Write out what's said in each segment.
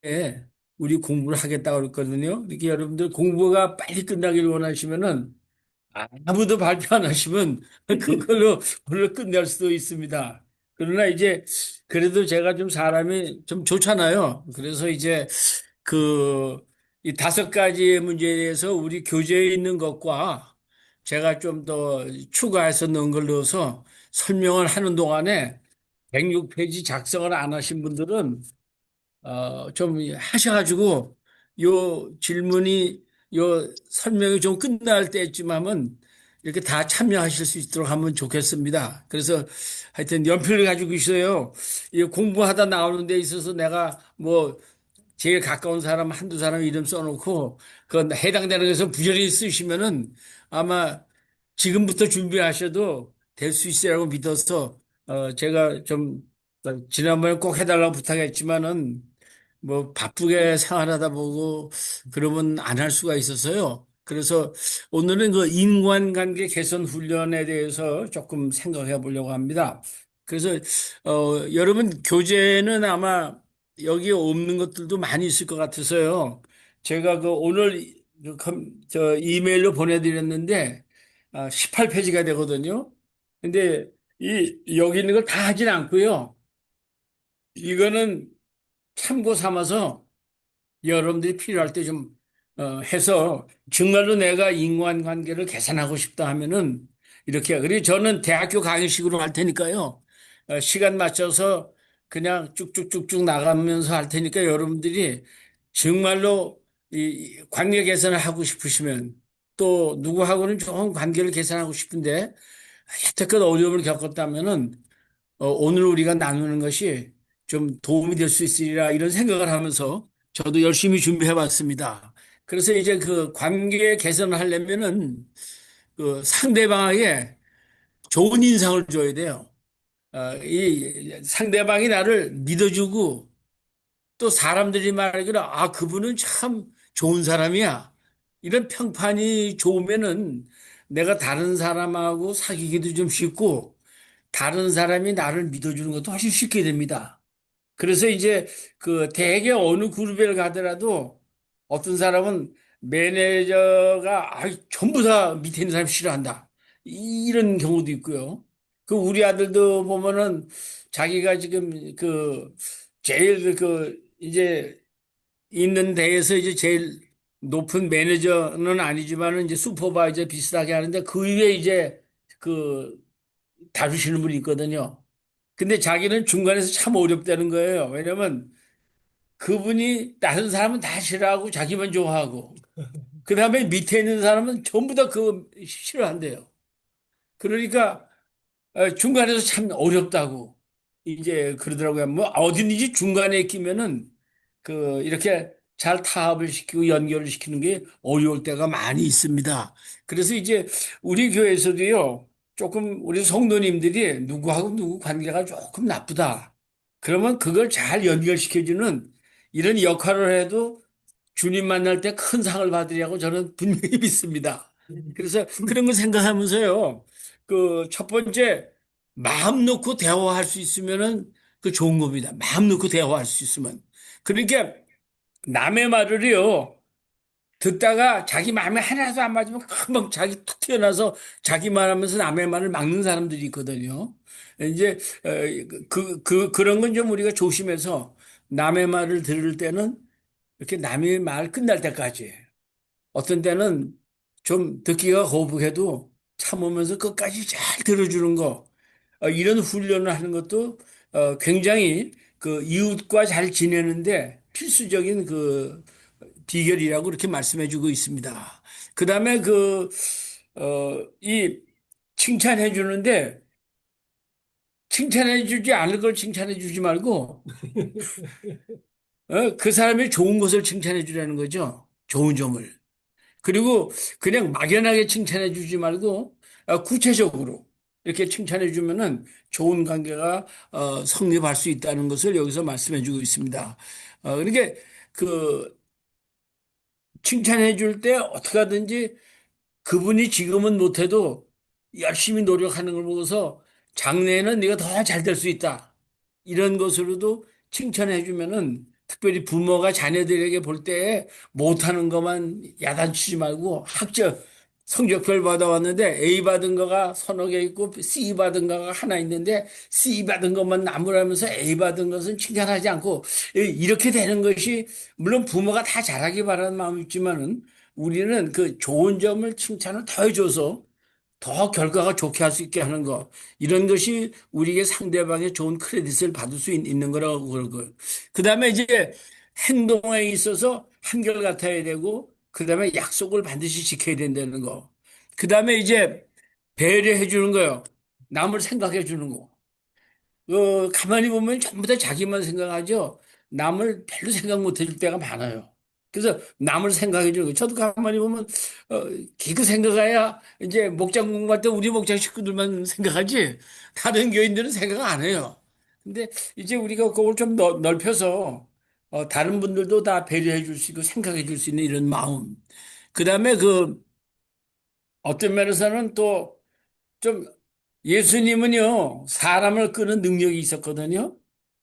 예, 우리 공부를 하겠다고 그랬거든요. 이렇게 여러분들 공부가 빨리 끝나기를 원하시면은 아무도 발표 안 하시면 그걸로 오늘 끝낼 수도 있습니다. 그러나 이제 그래도 제가 좀 사람이 좀 좋잖아요. 그래서 이제 그 이 다섯 가지 문제에 대해서 우리 교재에 있는 것과 제가 좀 더 추가해서 넣은 걸 넣어서 설명을 하는 동안에 106페이지 작성을 안 하신 분들은 좀 하셔가지고 요 질문이 요 설명이 좀 끝날 때쯤 하면 이렇게 다 참여하실 수 있도록 하면 좋겠습니다. 그래서 하여튼 연필을 가지고 있어요. 이 공부하다 나오는 데 있어서 내가 뭐 제일 가까운 사람 한두 사람 이름 써놓고 그 해당되는 것에서 부지런히 쓰시면은 아마 지금부터 준비하셔도 될 수 있으라고 믿어서 제가 좀 지난번에 꼭 해달라고 부탁했지만은 뭐 바쁘게 생활하다 보고 그러면 안 할 수가 있어서요. 그래서 오늘은 그 인간관계 개선 훈련에 대해서 조금 생각해 보려고 합니다. 그래서 여러분 교재는 아마 여기에 없는 것들도 많이 있을 것 같아서요. 제가 그 오늘 저 이메일로 보내드렸는데 18페이지가 되거든요. 근데 여기 있는 걸 다 하진 않고요. 이거는 참고 삼아서 여러분들이 필요할 때 좀 해서 정말로 내가 인간관계를 개선하고 싶다 하면은 이렇게 그리고 저는 대학교 강의식으로 할 테니까요. 시간 맞춰서 그냥 쭉쭉쭉쭉 나가면서 할 테니까 여러분들이 정말로 이 관계 개선을 하고 싶으시면 또 누구하고는 좋은 관계를 개선하고 싶은데 여태껏 어려움을 겪었다면은 오늘 우리가 나누는 것이 좀 도움이 될 수 있으리라 이런 생각을 하면서 저도 열심히 준비해 봤습니다. 그래서 이제 그 관계 개선을 하려면은 그 상대방에게 좋은 인상을 줘야 돼요. 이 상대방이 나를 믿어주고 또 사람들이 말하기를 그분은 참 좋은 사람이야. 이런 평판이 좋으면은 내가 다른 사람하고 사귀기도 좀 쉽고 다른 사람이 나를 믿어주는 것도 훨씬 쉽게 됩니다. 그래서 이제 그 대개 어느 그룹에 가더라도 어떤 사람은 매니저가 전부 다 밑에 있는 사람 싫어한다. 이런 경우도 있고요. 그 우리 아들도 보면은 자기가 지금 그 제일 그 이제 있는 데에서 이제 제일 높은 매니저는 아니지만은 이제 슈퍼바이저 비슷하게 하는데 그 위에 이제 그 다루시는 분이 있거든요. 근데 자기는 중간에서 참 어렵다는 거예요. 왜냐면 그분이 다른 사람은 다 싫어하고 자기만 좋아하고 그 다음에 밑에 있는 사람은 전부 다 그거 싫어한대요. 그러니까 중간에서 참 어렵다고 이제 그러더라고요. 뭐 어디든지 중간에 끼면은 그 이렇게 잘 타협을 시키고 연결을 시키는 게 어려울 때가 많이 있습니다. 그래서 이제 우리 교회에서도요. 조금 우리 성도님들이 누구하고 누구 관계가 조금 나쁘다. 그러면 그걸 잘 연결시켜주는 이런 역할을 해도 주님 만날 때 큰 상을 받으리라고 저는 분명히 믿습니다. 그래서 그런 걸 생각하면서요. 그 첫 번째 마음 놓고 대화할 수 있으면은 그 좋은 겁니다. 마음 놓고 대화할 수 있으면. 그러니까 남의 말을요. 듣다가 자기 마음에 하나도 안 맞으면 금방 자기 툭 튀어나와서 자기 말하면서 남의 말을 막는 사람들이 있거든요. 이제 그런 건 좀 우리가 조심해서 남의 말을 들을 때는 이렇게 남의 말 끝날 때까지 어떤 때는 좀 듣기가 거북해도 참으면서 끝까지 잘 들어주는 거 이런 훈련을 하는 것도 굉장히 그 이웃과 잘 지내는데 필수적인 그 비결이라고 그렇게 말씀해 주고 있습니다. 그 다음에 이 칭찬해 주는데 칭찬해 주지 않을 걸 칭찬해 주지 말고 그 사람의 좋은 것을 칭찬해 주라는 거죠. 좋은 점을. 그리고 그냥 막연하게 칭찬해 주지 말고 구체적으로 이렇게 칭찬해 주면은 좋은 관계가 성립할 수 있다는 것을 여기서 말씀해 주고 있습니다. 그러니까 그 칭찬해 줄 때 어떻게 하든지 그분이 지금은 못해도 열심히 노력하는 걸 보고서 장래에는 네가 더 잘 될 수 있다. 이런 것으로도 칭찬해 주면은 특별히 부모가 자녀들에게 볼 때 못하는 것만 야단치지 말고 성적별 받아왔는데 A 받은 거가 서너 개 있고 C 받은 거가 하나 있는데 C 받은 것만 나무라면서 A 받은 것은 칭찬하지 않고 이렇게 되는 것이 물론 부모가 다 잘하기 바라는 마음이 있지만은 우리는 그 좋은 점을 칭찬을 더해줘서 더 결과가 좋게 할 수 있게 하는 거. 이런 것이 우리에게 상대방의 좋은 크레딧을 받을 수 있는 거라고 그러고. 그 다음에 이제 행동에 있어서 한결같아야 되고, 그 다음에 약속을 반드시 지켜야 된다는 거. 그 다음에 이제 배려해 주는 거요. 남을 생각해 주는 거. 가만히 보면 전부 다 자기만 생각하죠. 남을 별로 생각 못 해줄 때가 많아요. 그래서 남을 생각해 주는 거. 저도 가만히 보면, 어, 기그 생각해야 이제 목장 공부할 때 우리 목장 식구들만 생각하지, 다른 교인들은 생각 안 해요. 근데 이제 우리가 그걸 좀 넓혀서, 다른 분들도 다 배려해 줄 수 있고 생각해 줄 수 있는 이런 마음. 그 다음에 어떤 면에서는 또 좀 예수님은요, 사람을 끄는 능력이 있었거든요.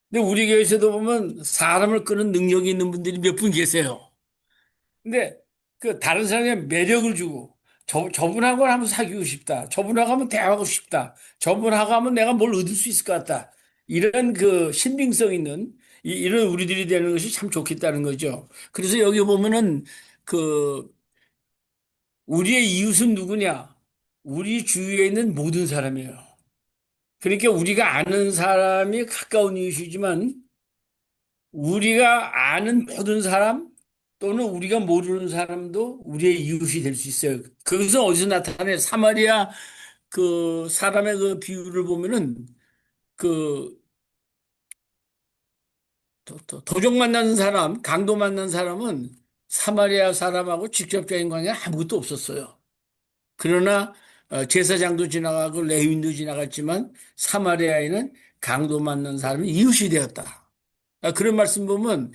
근데 우리 교회에서도 보면 사람을 끄는 능력이 있는 분들이 몇 분 계세요. 근데 그 다른 사람에게 매력을 주고 저분하고 한번 사귀고 싶다. 저분하고 한번 대화하고 싶다. 저분하고 하면 내가 뭘 얻을 수 있을 것 같다. 이런 그 신빙성 있는 이런 우리들이 되는 것이 참 좋겠다는 거죠. 그래서 여기 보면은 그 우리의 이웃은 누구냐? 우리 주위에 있는 모든 사람이에요. 그러니까 우리가 아는 사람이 가까운 이웃이지만 우리가 아는 모든 사람 또는 우리가 모르는 사람도 우리의 이웃이 될 수 있어요. 그것은 어디서 나타나요? 사마리아 그 사람의 그 비유를 보면은 그 도적 만나는 사람, 강도 만나는 사람은 사마리아 사람하고 직접적인 관계가 아무것도 없었어요. 그러나 제사장도 지나가고 레위인도 지나갔지만 사마리아에는 강도 만난 사람이 이웃이 되었다. 그런 말씀 보면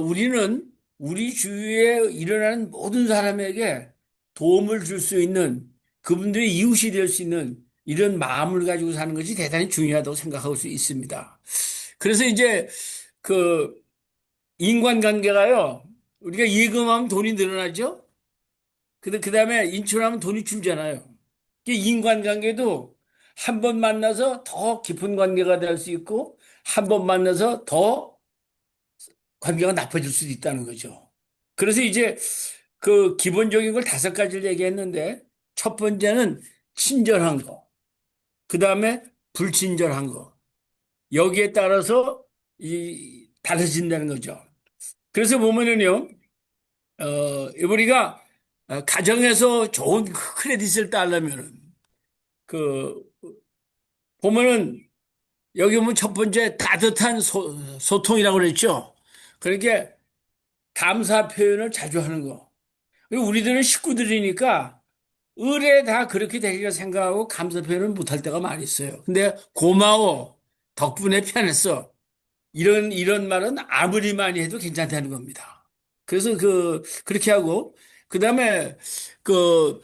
우리는 우리 주위에 일어나는 모든 사람에게 도움을 줄 수 있는 그분들의 이웃이 될 수 있는 이런 마음을 가지고 사는 것이 대단히 중요하다고 생각할 수 있습니다. 그래서 이제 그 인간관계가요. 우리가 예금하면 돈이 늘어나죠. 그다음에 인출하면 돈이 줄잖아요. 인간관계도 한 번 만나서 더 깊은 관계가 될 수 있고 한 번 만나서 더 관계가 나빠질 수도 있다는 거죠. 그래서 이제 그 기본적인 걸 다섯 가지를 얘기했는데 첫 번째는 친절한 거, 그 다음에 불친절한 거. 여기에 따라서 달라진다는 거죠. 그래서 보면은요, 우리가 가정에서 좋은 크레딧을 따려면은 그 보면은 여기 보면 첫 번째 따뜻한 소통이라고 그랬죠. 그러니까 감사 표현을 자주 하는 거. 그리고 우리들은 식구들이니까 의뢰 다 그렇게 되리라 생각하고 감사 표현을 못할 때가 많이 있어요. 근데 고마워. 덕분에 편했어. 이런 말은 아무리 많이 해도 괜찮다는 겁니다. 그래서 그렇게 하고, 그 다음에 그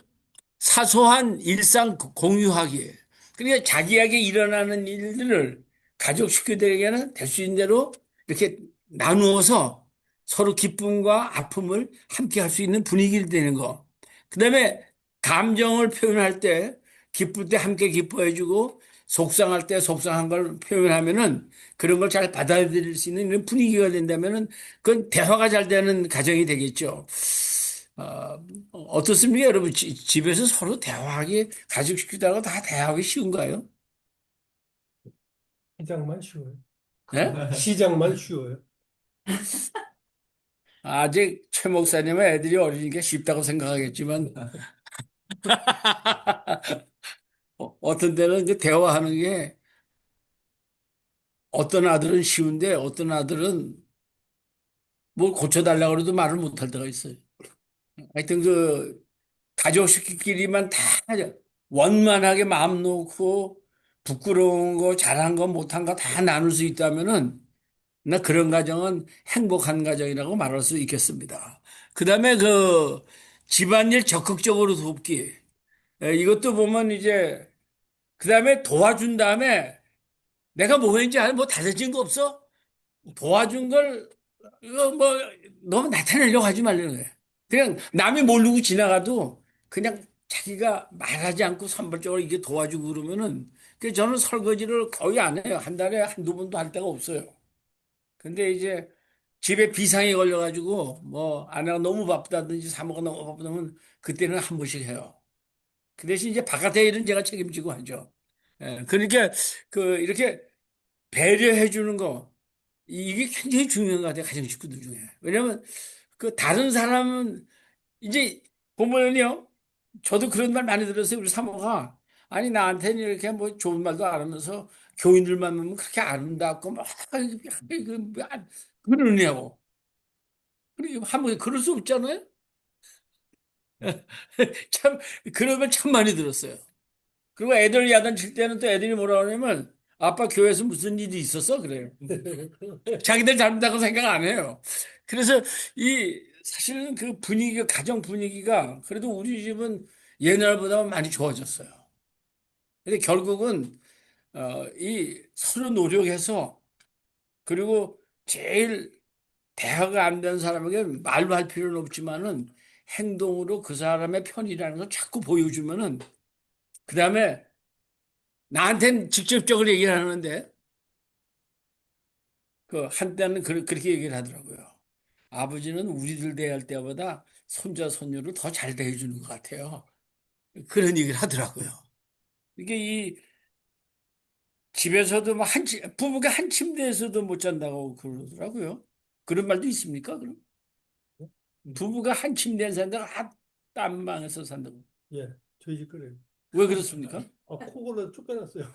사소한 일상 공유하기. 그러니까 자기에게 일어나는 일들을 가족 식구들에게는 될 수 있는 대로 이렇게 나누어서 서로 기쁨과 아픔을 함께 할 수 있는 분위기를 되는 거. 그다음에 감정을 표현할 때 기쁠 때 함께 기뻐해주고 속상할 때 속상한 걸 표현하면은 그런 걸 잘 받아들일 수 있는 이런 분위기가 된다면은 그건 대화가 잘 되는 가정이 되겠죠. 어떻습니까, 여러분? 집에서 서로 대화하기, 가족 식구들하고 다 대화하기 쉬운가요? 시작만 쉬워요. 예? 시작만 쉬워요. 아직 최 목사님은 애들이 어리니까 쉽다고 생각하겠지만, 어떤 때는 그 대화하는 게 어떤 아들은 쉬운데 어떤 아들은 뭘 고쳐달라고 해도 말을 못할 때가 있어요. 하여튼 가족끼리만 다 원만하게 마음 놓고 부끄러운 거, 잘한 거, 못한 거 다 나눌 수 있다면은 나 그런 가정은 행복한 가정이라고 말할 수 있겠습니다. 그 다음에 집안일 적극적으로 돕기. 이것도 보면 이제 그 다음에 도와준 다음에 내가 뭐 했는지 뭐 달라진 거 없어? 도와준 걸 이거 뭐 너무 나타내려고 하지 말라는 거예요. 그냥 남이 모르고 지나가도 그냥 자기가 말하지 않고 산발적으로 이게 도와주고 그러면은 그 저는 설거지를 거의 안 해요. 한 달에 한두 번도 할 때가 없어요. 근데 이제 집에 비상이 걸려가지고 뭐 아내가 너무 바쁘다든지 사모가 너무 바쁘다면 그때는 한 번씩 해요. 그 대신 이제 바깥의 일은 제가 책임지고 하죠. 예, 그러니까 그 이렇게 배려해 주는 거 이게 굉장히 중요한 것 같아요. 가정 식구들 중에. 왜냐면 그 다른 사람은 이제 보면요. 저도 그런 말 많이 들었어요. 우리 사모가 아니 나한테는 이렇게 뭐 좋은 말도 안 하면서 교인들만 보면 그렇게 아름답고 막 그러냐고. 그리고 한번 그럴 수 없잖아요. 참 그러면 참 많이 들었어요. 그리고 애들 야단칠 때는 또 애들이 뭐라 그러냐면 아빠 교회에서 무슨 일이 있었어? 그래요. 자기들 닮다고 생각 안 해요. 그래서 이 사실은 그 분위기, 가정 분위기가 그래도 우리 집은 옛날보다 많이 좋아졌어요. 근데 결국은 이 서로 노력해서 그리고 제일 대화가 안 되는 사람에게 말로 할 필요는 없지만은 행동으로 그 사람의 편이라는 걸 자꾸 보여주면은 그다음에 나한테는 직접적으로 얘기를 하는데 그 한때는 그렇게 얘기를 하더라고요. 아버지는 우리들 대할 때보다 손자 손녀를 더 잘 대해주는 것 같아요. 그런 얘기를 하더라고요. 이게 이 집에서도 뭐 부부가 한 침대에서도 못 잔다고 그러더라고요. 그런 말도 있습니까? 그럼 부부가 한 침대에 산다고 딴 방에서 산다고. 예, 저희 집 그래요. 왜 그렇습니까? 코골로 쫓겨났어요.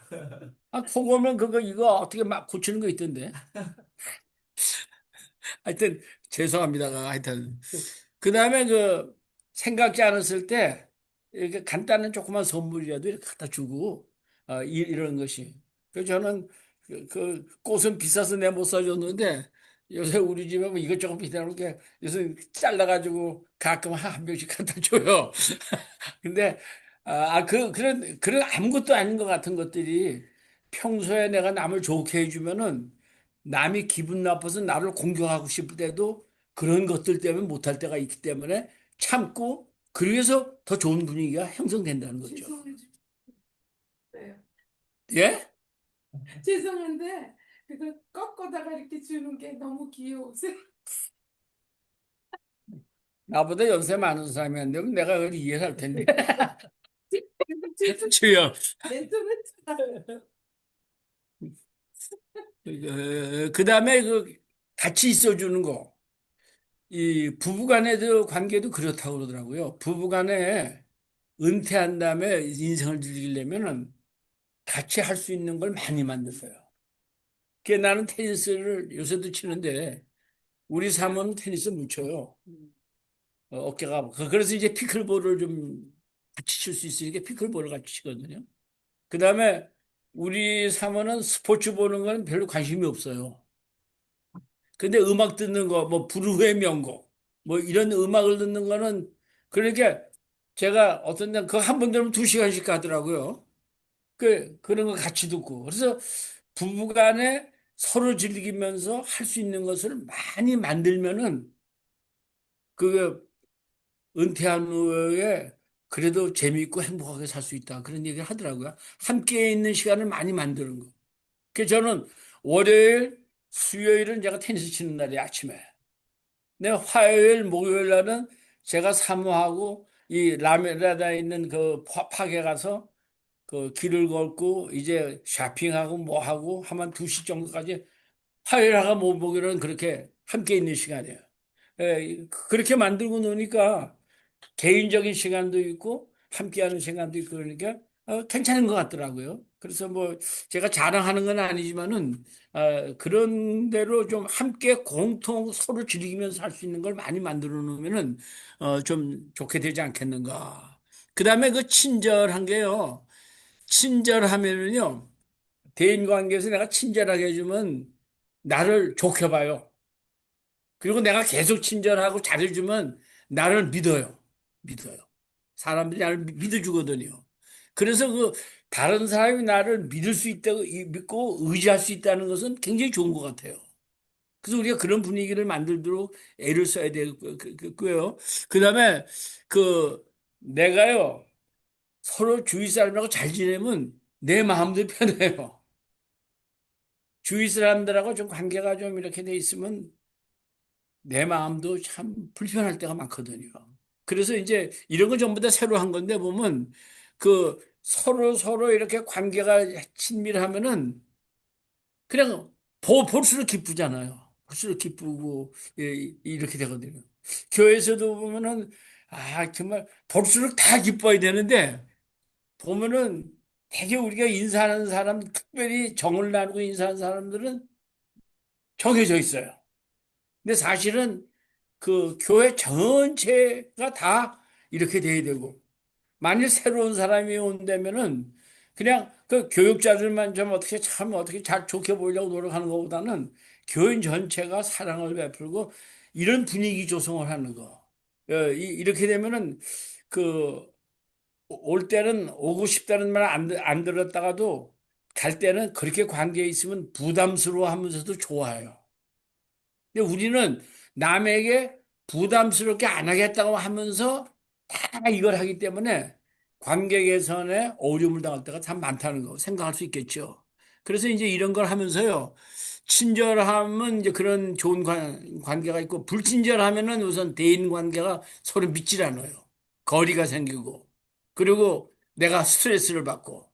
코 골면 그거 이거 어떻게 막 고치는 거 있던데. 하여튼 죄송합니다. 하여튼 그 다음에 그 생각지 않았을 때 이렇게 간단한 조그만 선물이라도 이렇게 갖다 주고 이런 것이. 그래서 저는 그 꽃은 비싸서 내가 못 사줬는데 요새 우리 집에 뭐 이것저것 비싸는 게 요새 잘라가지고 가끔 한 병씩 갖다 줘요. 근데 그런 아무것도 아닌 것 같은 것들이 평소에 내가 남을 좋게 해주면은 남이 기분 나빠서 나를 공격하고 싶을 때도 그런 것들 때문에 못할 때가 있기 때문에 참고 그래서 더 좋은 분위기가 형성된다는 거죠. 죄송해요. 예? 죄송한데 그거 꺾어다가 이렇게 주는 게 너무 귀여우세요. 나보다 연세 많은 사람이 한데 내가 그걸 이해할 텐데. 죄송. 주여. 멘토멘토. 그 다음에 그 같이 있어주는 거. 이 부부간에도 관계도 그렇다고 그러더라고요. 부부간에 은퇴한 다음에 인생을 즐기려면은 같이 할 수 있는 걸 많이 만들어요. 그 나는 테니스를 요새도 치는데 우리 사모는 테니스 못 쳐요. 어깨가 그래서 이제 피클볼을 좀 같이 칠 수 있으니까 피클볼을 같이 치거든요. 그 다음에 우리 사모는 스포츠 보는 건 별로 관심이 없어요. 근데 음악 듣는 거, 뭐 불후의 명곡, 뭐 이런 음악을 듣는 거는 그러니까 제가 어떤 날 그거 한 번 들으면 2시간씩 가더라고요. 그런 거 같이 듣고. 그래서 부부간에 서로 즐기면서 할 수 있는 것을 많이 만들면은 그 은퇴한 후에 그래도 재미있고 행복하게 살 수 있다. 그런 얘기를 하더라고요. 함께 있는 시간을 많이 만드는 거. 그래서 저는 월요일, 수요일은 제가 테니스 치는 날이 아침에. 내 화요일, 목요일 날은 제가 사모하고 이 라메라다 있는 그 파크에 가서 그 길을 걷고 이제 쇼핑하고 뭐 하고 하면 2시 정도까지 화요일하고 목요일은 그렇게 함께 있는 시간이에요. 그렇게 만들고 노니까 개인적인 시간도 있고 함께하는 시간도 있고 그러니까 괜찮은 것 같더라고요. 그래서 뭐 제가 자랑하는 건 아니지만은 그런 대로 좀 함께 공통 서로 즐기면서 할 수 있는 걸 많이 만들어 놓으면은 좀 좋게 되지 않겠는가. 그다음에 그 친절한 게요. 친절하면은요. 대인 관계에서 내가 친절하게 해주면 나를 좋게 봐요. 그리고 내가 계속 친절하고 잘해주면 나를 믿어요. 믿어요. 사람들이 나를 믿어주거든요. 그래서 그 다른 사람이 나를 믿을 수 있다고 믿고 의지할 수 있다는 것은 굉장히 좋은 것 같아요. 그래서 우리가 그런 분위기를 만들도록 애를 써야 되고요. 그다음에 그 내가요 서로 주위 사람들하고 잘 지내면 내 마음도 편해요. 주위 사람들하고 좀 관계가 좀 이렇게 돼 있으면 내 마음도 참 불편할 때가 많거든요. 그래서 이제 이런 거 전부 다 새로 한 건데 보면 그 서로 이렇게 관계가 친밀하면은 그냥 볼수록 기쁘잖아요. 볼수록 기쁘고 이렇게 되거든요. 교회에서도 보면은 정말 볼수록 다 기뻐야 되는데 보면은 되게 우리가 인사하는 사람 특별히 정을 나누고 인사하는 사람들은 정해져 있어요. 근데 사실은 그 교회 전체가 다 이렇게 돼야 되고 만일 새로운 사람이 온다면은 그냥 그 교육자들만 좀 어떻게 참 어떻게 잘 좋게 보이려고 노력하는 것보다는 교인 전체가 사랑을 베풀고 이런 분위기 조성을 하는 거. 이렇게 되면은 그 올 때는 오고 싶다는 말 안 들었다가도 갈 때는 그렇게 관계에 있으면 부담스러워 하면서도 좋아요. 근데 우리는 남에게 부담스럽게 안 하겠다고 하면서 다 이걸 하기 때문에 관계 개선에 어려움을 당할 때가 참 많다는 거 생각할 수 있겠죠. 그래서 이제 이런 걸 하면서요. 친절함은 이제 그런 좋은 관계가 있고 불친절하면은 우선 대인 관계가 서로 믿질 않아요. 거리가 생기고 그리고 내가 스트레스를 받고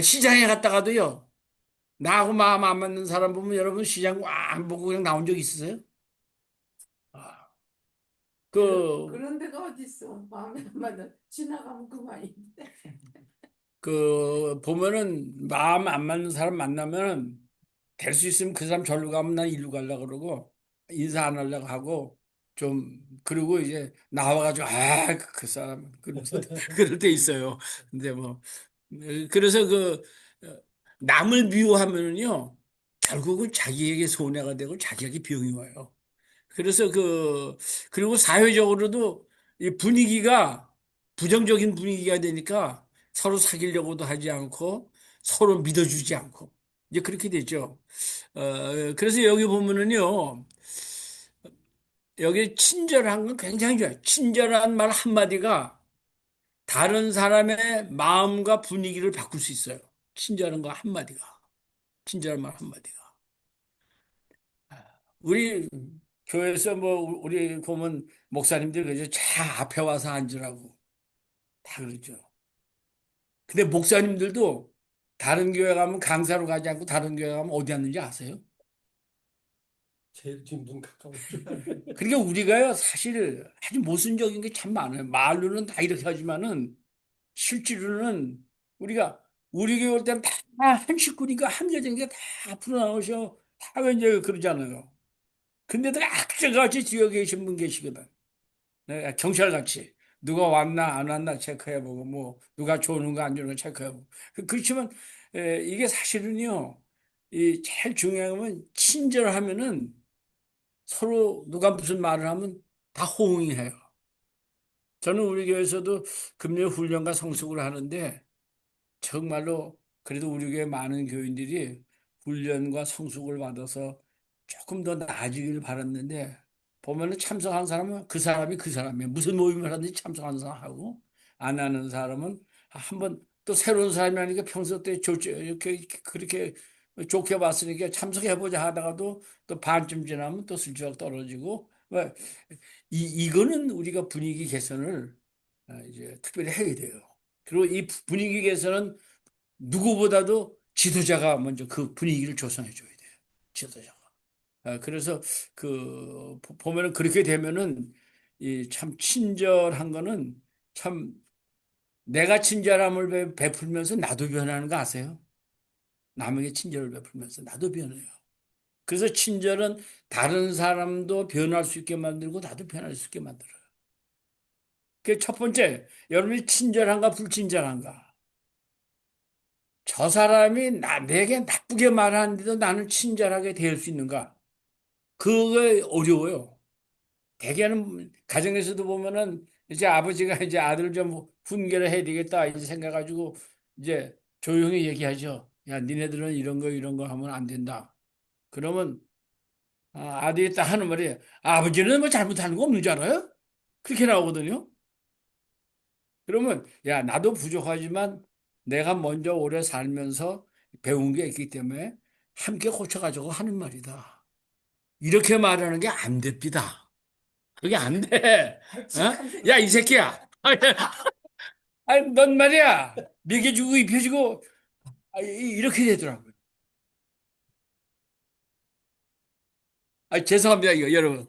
시장에 갔다가도요. 나하고 마음 안 맞는 사람 보면 여러분 시장 안 보고 그냥 나온 적 있으세요? 아, 그, 그런 데가 어딨어. 마음에 안 맞아. 지나가면 그만인데. 보면은 마음 안 맞는 사람 만나면 될 수 있으면 그 사람 절로 가면 난 일로 가려고 그러고 인사 안 하려고 하고 좀 그리고 이제 나와가지고 그 사람 그럴 때 있어요. 근데 뭐 그래서 남을 미워하면은요 결국은 자기에게 손해가 되고 자기에게 병이 와요. 그래서 그리고 사회적으로도 이 분위기가 부정적인 분위기가 되니까 서로 사귀려고도 하지 않고 서로 믿어주지 않고 이제 그렇게 되죠. 그래서 여기 보면은요, 여기 친절한 건 굉장히 좋아요. 친절한 말 한마디가 다른 사람의 마음과 분위기를 바꿀 수 있어요. 친절한 거 한마디가. 친절한 말 한마디가. 우리 교회에서 뭐 우리 보면 목사님들 그죠? 차 앞에 와서 앉으라고 다 그러죠. 근데 목사님들도 다른 교회 가면 강사로 가지 않고 다른 교회 가면 어디 앉는지 아세요? 제일 뒷문 가까운 쪽. 그러니까 우리가요 사실 아주 모순적인 게 참 많아요. 말로는 다 이렇게 하지만은 실제로는 우리가 우리 교회 올 때는 다 한 식구니까 한 가정이니까 다 앞으로 나오셔 다 이제 그러잖아요. 근데도 악재같이 뒤에 계신 분 계시거든. 네, 경찰같이 누가 왔나 안 왔나 체크해보고 뭐 누가 좋은 거 안 좋은 거 체크해보고 그렇지만 이게 사실은요 이 제일 중요한 건 친절하면은 서로 누가 무슨 말을 하면 다 호응해요. 저는 우리 교회에서도 금요 훈련과 성숙을 하는데 정말로 그래도 우리 교회 많은 교인들이 훈련과 성숙을 받아서 조금 더 나아지기를 바랐는데 보면은 참석한 사람은 그 사람이 그 사람이에요. 무슨 모임을 하든지 참석하는 사람하고 안 하는 사람은 한번 또 새로운 사람이 아니까 평소 때 이렇게 그렇게 좋게 봤으니까 참석해보자 하다가도 또 반쯤 지나면 또 슬쩍 떨어지고 왜 이거는 우리가 분위기 개선을 이제 특별히 해야 돼요. 그리고 이 분위기 개선은 누구보다도 지도자가 먼저 그 분위기를 조성해 줘야 돼요. 지도자가. 그래서 보면은 그렇게 되면은 이 참 친절한 거는 참 내가 친절함을 베풀면서 나도 변하는 거 아세요? 남에게 친절을 베풀면서 나도 변해요. 그래서 친절은 다른 사람도 변할 수 있게 만들고 나도 변할 수 있게 만들어요. 그 첫 번째, 여러분이 친절한가 불친절한가? 저 사람이 내게 나쁘게 말하는데도 나는 친절하게 대할 수 있는가? 그게 어려워요. 대개는 가정에서도 보면은 이제 아버지가 이제 아들 좀 훈계를 해야 되겠다 이 생각가지고 이제 조용히 얘기하죠. 야, 니네들은 이런 거 하면 안 된다. 그러면 아들이 딱 하는 말이 아버지는 뭐 잘못하는 거 없는 줄 알아요? 그렇게 나오거든요. 그러면 야, 나도 부족하지만 내가 먼저 오래 살면서 배운 게 있기 때문에 함께 고쳐가지고 하는 말이다. 이렇게 말하는 게 안 됩니다. 그게 안 돼. 어? 야, 이 새끼야. 아니, 넌 말이야. 먹여주고 입혀주고 이렇게 되더라고요. 죄송합니다, 이거, 여러분.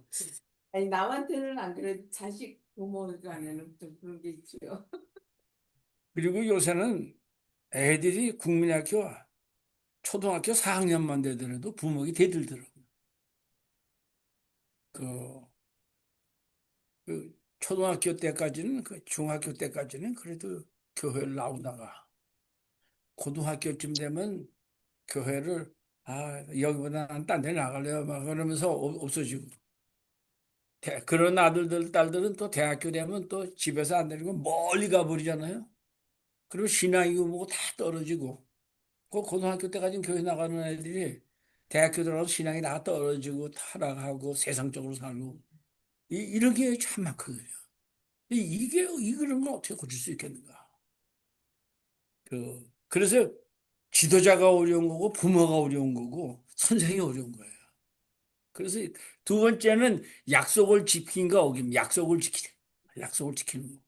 아니 남한테는 안 그래도 자식 부모 간에는 좀 그런 게 있죠. 그리고 요새는 애들이 국민학교, 초등학교 4학년만 되더라도 부모가 대들더라고요. 그, 초등학교 때까지는, 중학교 때까지는 그래도 교회를 나오다가, 고등학교쯤 되면 교회를, 여기보다 난 딴 데 나갈래요. 막 그러면서 없어지고. 그런 아들들, 딸들은 또 대학교 되면 또 집에서 안 되고 멀리 가버리잖아요. 그리고 신앙이고 뭐고 다 떨어지고. 그 고등학교 때까지는 교회 나가는 애들이 대학교 들어가서 신앙이 다 떨어지고 타락하고 세상적으로 살고 이런 게 참 많거든요. 이런 걸 어떻게 고칠 수 있겠는가? 그래서 지도자가 어려운 거고 부모가 어려운 거고 선생이 어려운 거예요. 그래서 두 번째는 약속을 지킨가 어김, 약속을 지키는 거.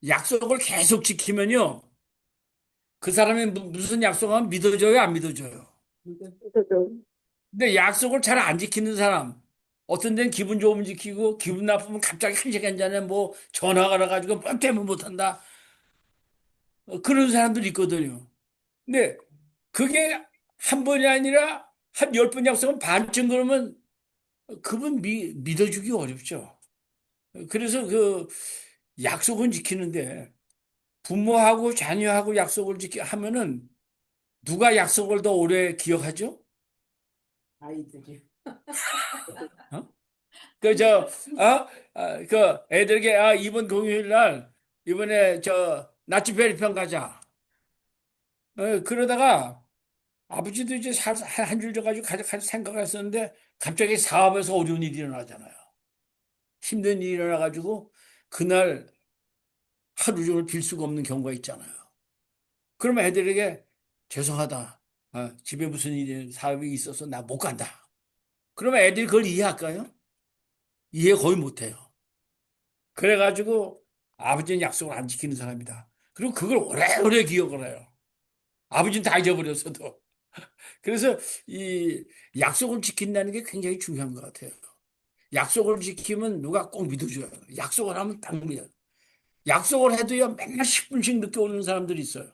약속을 계속 지키면요, 그 사람이 무슨 약속하면 믿어져요, 안 믿어져요? 근데 약속을 잘 안 지키는 사람, 어떤 데는 기분 좋으면 지키고, 기분 나쁘면 갑자기 한 시간 전에 뭐 전화가 와가지고 뭐 때문에 못한다. 그런 사람들이 있거든요. 근데 그게 한 번이 아니라 한 10번 약속은 반쯤 그러면 그분 믿어주기 어렵죠. 그래서 그 약속은 지키는데 부모하고 자녀하고 약속을 하면은 누가 약속을 더 오래 기억하죠? 아이들이. 어? 그 애들에게 이번 공휴일 날 이번에 나치 베리편 가자. 그러다가 아버지도 이제 한 줄 져가지고 가져갈 생각을 했었는데 갑자기 사업에서 어려운 일이 일어나잖아요. 힘든 일이 일어나가지고 그날 하루 종일 빌 수가 없는 경우가 있잖아요. 그러면 애들에게 죄송하다. 집에 무슨 일이 사업이 있어서 나 못 간다. 그러면 애들이 그걸 이해할까요? 이해 거의 못해요. 그래가지고 아버지는 약속을 안 지키는 사람이다. 그리고 그걸 오래오래 기억을 해요. 아버지는 다 잊어버렸어도. 그래서 이 약속을 지킨다는 게 굉장히 중요한 것 같아요. 약속을 지키면 누가 꼭 믿어줘요. 약속을 하면 딱 믿어요. 약속을 해도요, 맨날 10분씩 늦게 오는 사람들이 있어요.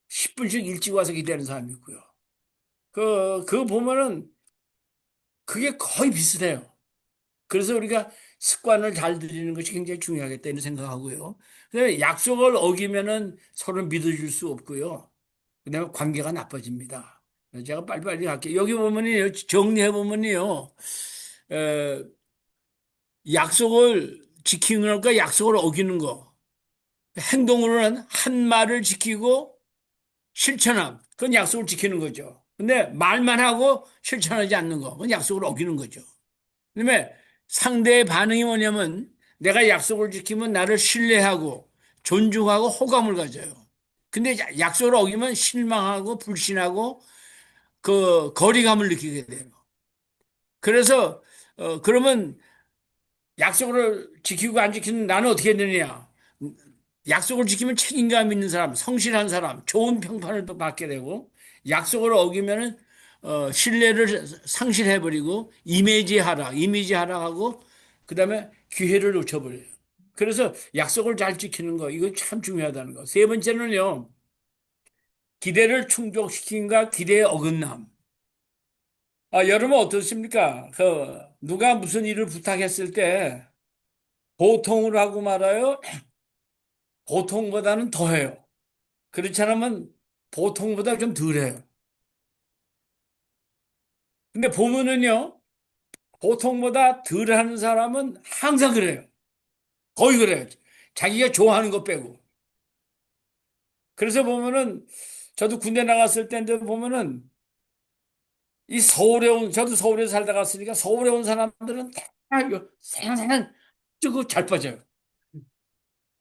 10분씩 일찍 와서 기다리는 사람이 있고요. 그거 보면은 그게 거의 비슷해요. 그래서 우리가 습관을 잘 들이는 것이 굉장히 중요하겠다 이런 생각하고요. 그다음에 약속을 어기면은 서로 믿어줄 수 없고요. 그다음에 관계가 나빠집니다. 제가 빨리빨리 갈게요. 여기 보면요, 정리해 보면요, 약속을 지키는 것과 약속을 어기는 거, 행동으로는 한 말을 지키고 실천함, 그건 약속을 지키는 거죠. 근데 말만 하고 실천하지 않는 거, 그건 약속을 어기는 거죠. 그다음에 상대의 반응이 뭐냐면 내가 약속을 지키면 나를 신뢰하고 존중하고 호감을 가져요. 근데 약속을 어기면 실망하고 불신하고 그 거리감을 느끼게 돼요. 그래서 그러면 약속을 지키고 안 지키는 나는 어떻게 되느냐? 약속을 지키면 책임감 있는 사람, 성실한 사람, 좋은 평판을 또 받게 되고 약속을 어기면은 신뢰를 상실해버리고 이미지 하락하고 그다음에 기회를 놓쳐버려요. 그래서 약속을 잘 지키는 거 이거 참 중요하다는 거. 세 번째는요. 기대를 충족시킨가 기대의 어긋남. 여러분 어떻습니까? 누가 무슨 일을 부탁했을 때 보통으로 하고 말아요? 보통보다는 더해요. 그렇지 않으면 보통보다 좀 덜해요. 근데 보면은요, 보통보다 덜하는 사람은 항상 그래요. 거의 그래요. 자기가 좋아하는 거 빼고. 그래서 보면은, 저도 군대 나갔을 때인데 보면은, 이 저도 서울에 살다 갔으니까 서울에 온 사람들은 다 생생 뜨고 잘 빠져요.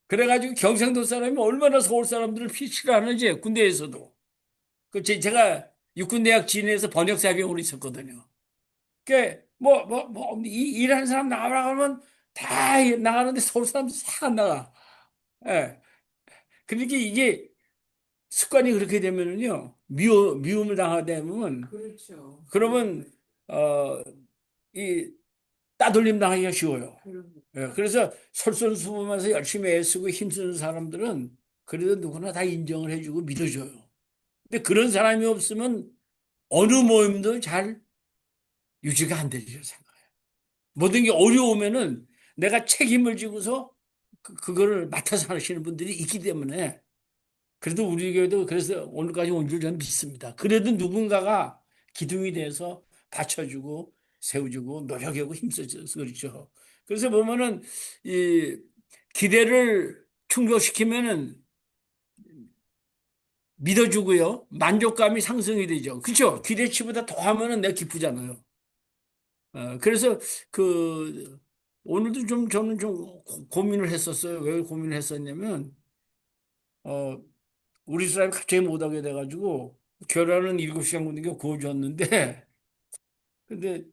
그래가지고 경상도 사람이 얼마나 서울 사람들을 싫어하는지 군대에서도. 제가 육군대학 진해에서 번역사병으로 있었거든요. 일하는 사람 나가라 하면 다 나가는데 서울 사람들 다 안 나가. 예. 그러니까 이게 습관이 그렇게 되면은요, 미움을 당하게 되면, 그렇죠. 그러면, 이, 따돌림 당하기가 쉬워요. 그럼 예. 그래서 솔선수범해서 열심히 애쓰고 힘쓰는 사람들은 그래도 누구나 다 인정을 해주고 믿어줘요. 근데 그런 사람이 없으면 어느 모임도 잘 유지가 안 되죠, 생각해요. 모든 게 어려우면은 내가 책임을 지고서 그거를 맡아서 하시는 분들이 있기 때문에 그래도 우리 교회도 그래서 오늘까지 온 줄 저는 믿습니다. 그래도 누군가가 기둥이 돼서 받쳐주고 세워주고 노력하고 힘써줘서 그렇죠. 그래서 보면은 이 기대를 충족시키면은 믿어주고요. 만족감이 상승이 되죠. 그렇죠? 기대치보다 더 하면은 내가 기쁘잖아요. 그래서 그 오늘도 좀 저는 좀 고민을 했었어요. 왜 고민을 했었냐면 어 우리 사람이 갑자기 못 하게 돼가지고 결혼은 7시간 걷는 게 구워줬는데 근데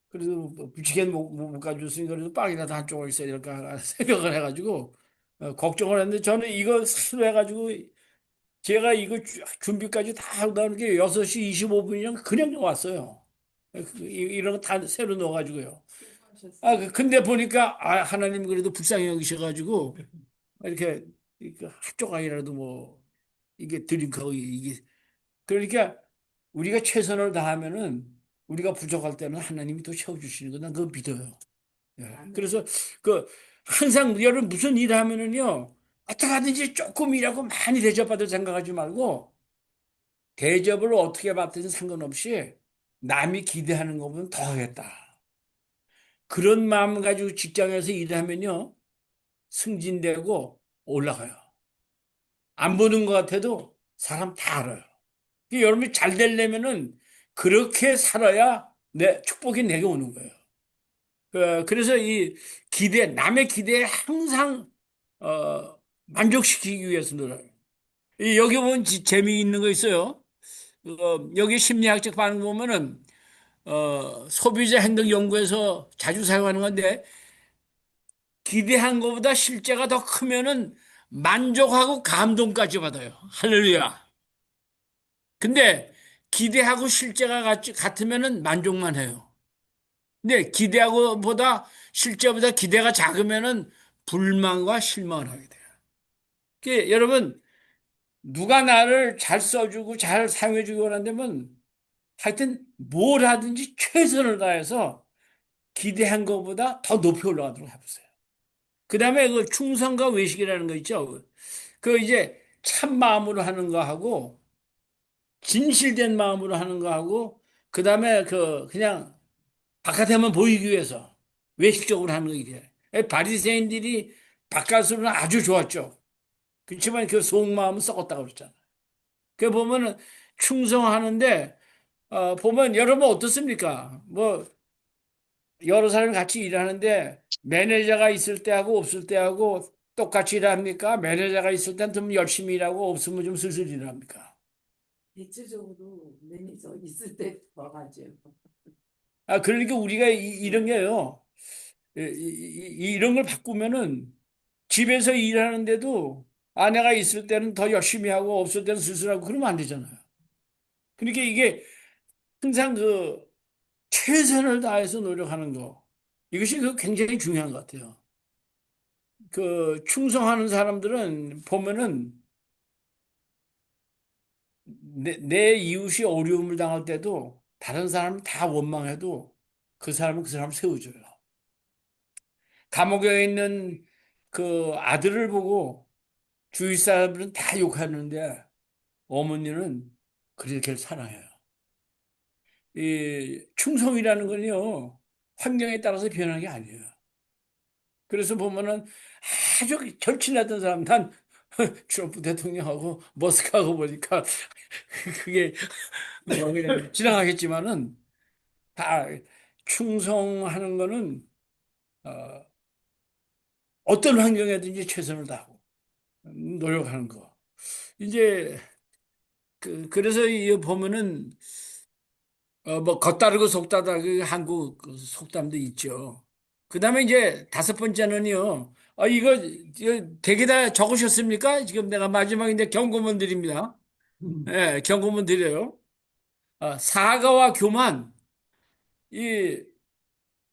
그래도 뭐 부치게는 못 가줬으니까 그래도 빵이라도 한 조각 있어야 될까 생각을 해가지고 걱정을 했는데 저는 이거 사로 해가지고 제가 이거 준비까지 다 하고 나는 게 6시 25분이면 그냥 왔어요. 이런 거 다 새로 넣어가지고요. 수고하셨어요. 근데 보니까 하나님 그래도 불쌍히 여기셔가지고 이렇게 한 조각이라도 뭐 이게 드링크하고 이게 그러니까 우리가 최선을 다하면은 우리가 부족할 때는 하나님이 또 채워주시는 거 난 그거 믿어요. 예. 아멘. 그래서 그 항상 여러분 무슨 일 하면은요 어떻게 하든지 조금이라고 많이 대접받을 생각하지 말고 대접을 어떻게 받든지 상관없이 남이 기대하는 것보다 더 하겠다. 그런 마음 가지고 직장에서 일하면요 승진되고 올라가요. 안 보는 것 같아도 사람 다 알아요. 여러분이 잘 되려면은 그렇게 살아야 내 축복이 내게 오는 거예요. 그래서 이 남의 기대에 항상 만족시키기 위해서 노력해요. 여기 보면 재미있는 거 있어요. 여기 심리학적 반응 보면은 소비자 행동 연구에서 자주 사용하는 건데 기대한 것보다 실제가 더 크면은 만족하고 감동까지 받아요. 할렐루야. 근데 기대하고 실제가 같으면은 만족만 해요. 근데 기대하고 보다 실제보다 기대가 작으면은 불만과 실망을 하게 돼요. 여러분 누가 나를 잘 써주고 잘 사용해주고 원한다면 하여튼 뭘 하든지 최선을 다해서 기대한 것보다 더 높이 올라가도록 해보세요. 그 다음에 그 충성과 외식이라는 거 있죠. 그 이제 참 마음으로 하는 거 하고 진실된 마음으로 하는 거 하고 그 다음에 그냥 바깥에만 보이기 위해서 외식적으로 하는 거 이게. 바리새인들이 바깥으로는 아주 좋았죠. 그렇지만 그 속마음은 썩었다고 그랬잖아요. 그 보면은 충성하는데 보면 여러분 어떻습니까? 뭐 여러 사람이 같이 일하는데 매니저가 있을 때하고 없을 때하고 똑같이 일합니까? 매니저가 있을 때는 좀 열심히 일하고 없으면 좀 슬슬 일합니까? 대체적으로 매니저 있을 때 더 하죠. 그러니까 우리가 이런 게요. 이런 걸 바꾸면은 집에서 일하는데도 아내가 있을 때는 더 열심히 하고 없을 때는 슬슬하고 그러면 안 되잖아요. 그러니까 이게 항상 최선을 다해서 노력하는 거. 이것이 굉장히 중요한 것 같아요. 충성하는 사람들은 보면은 내 이웃이 어려움을 당할 때도 다른 사람 다 원망해도 그 사람은 그 사람을 세워줘요. 감옥에 있는 그 아들을 보고 주위 사람들은 다 욕하는데 어머니는 그렇게 사랑해요. 이 충성이라는 건요, 환경에 따라서 변하는 게 아니에요. 그래서 보면은 아주 절친했던 사람, 난 트럼프 대통령하고 머스크하고 보니까 그게 뭐 그냥 지나가겠지만은 다 충성하는 거는 어, 어떤 환경에든지 최선을 다하고 노력하는 거. 이제 그래서 이 보면은 뭐 겉다르고 속다다 그 한국 그 속담도 있죠. 그다음에 이제 다섯 번째는요. 이거 되게 다 적으셨습니까? 지금 내가 마지막인데 경고문 드립니다. 예, 경고문 드려요. 사과와 교만. 이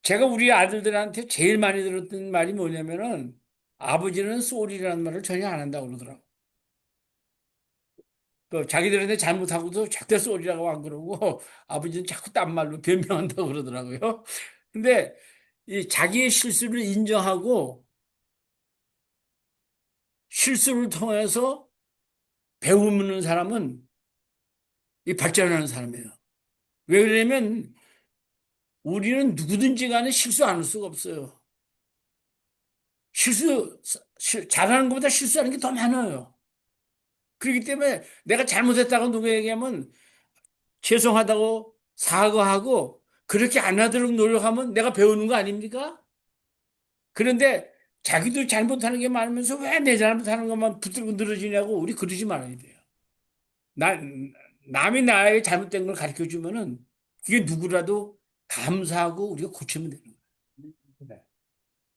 제가 우리 아들들한테 제일 많이 들었던 말이 뭐냐면은 아버지는 쏘리라는 말을 전혀 안 한다고 그러더라고. 그 자기들한테 잘못하고도 절대 쏘리라고 안 그러고 아버지는 자꾸 딴 말로 변명한다고 그러더라고요. 근데 이 자기의 실수를 인정하고 실수를 통해서 배우는 사람은 이 발전하는 사람이에요. 왜 그러냐면 우리는 누구든지 간에 실수 안 할 수가 없어요. 잘하는 것보다 실수하는 게 더 많아요. 그렇기 때문에 내가 잘못했다고 누구에게 하면 죄송하다고 사과하고 그렇게 안 하도록 노력하면 내가 배우는 거 아닙니까? 그런데 자기도 잘못하는 게 많으면서 왜 내 잘못하는 것만 붙들고 늘어지냐고 우리 그러지 말아야 돼요. 나, 남이 나에게 잘못된 걸 가르쳐 주면은 그게 누구라도 감사하고 우리가 고치면 되는 거예요. 네.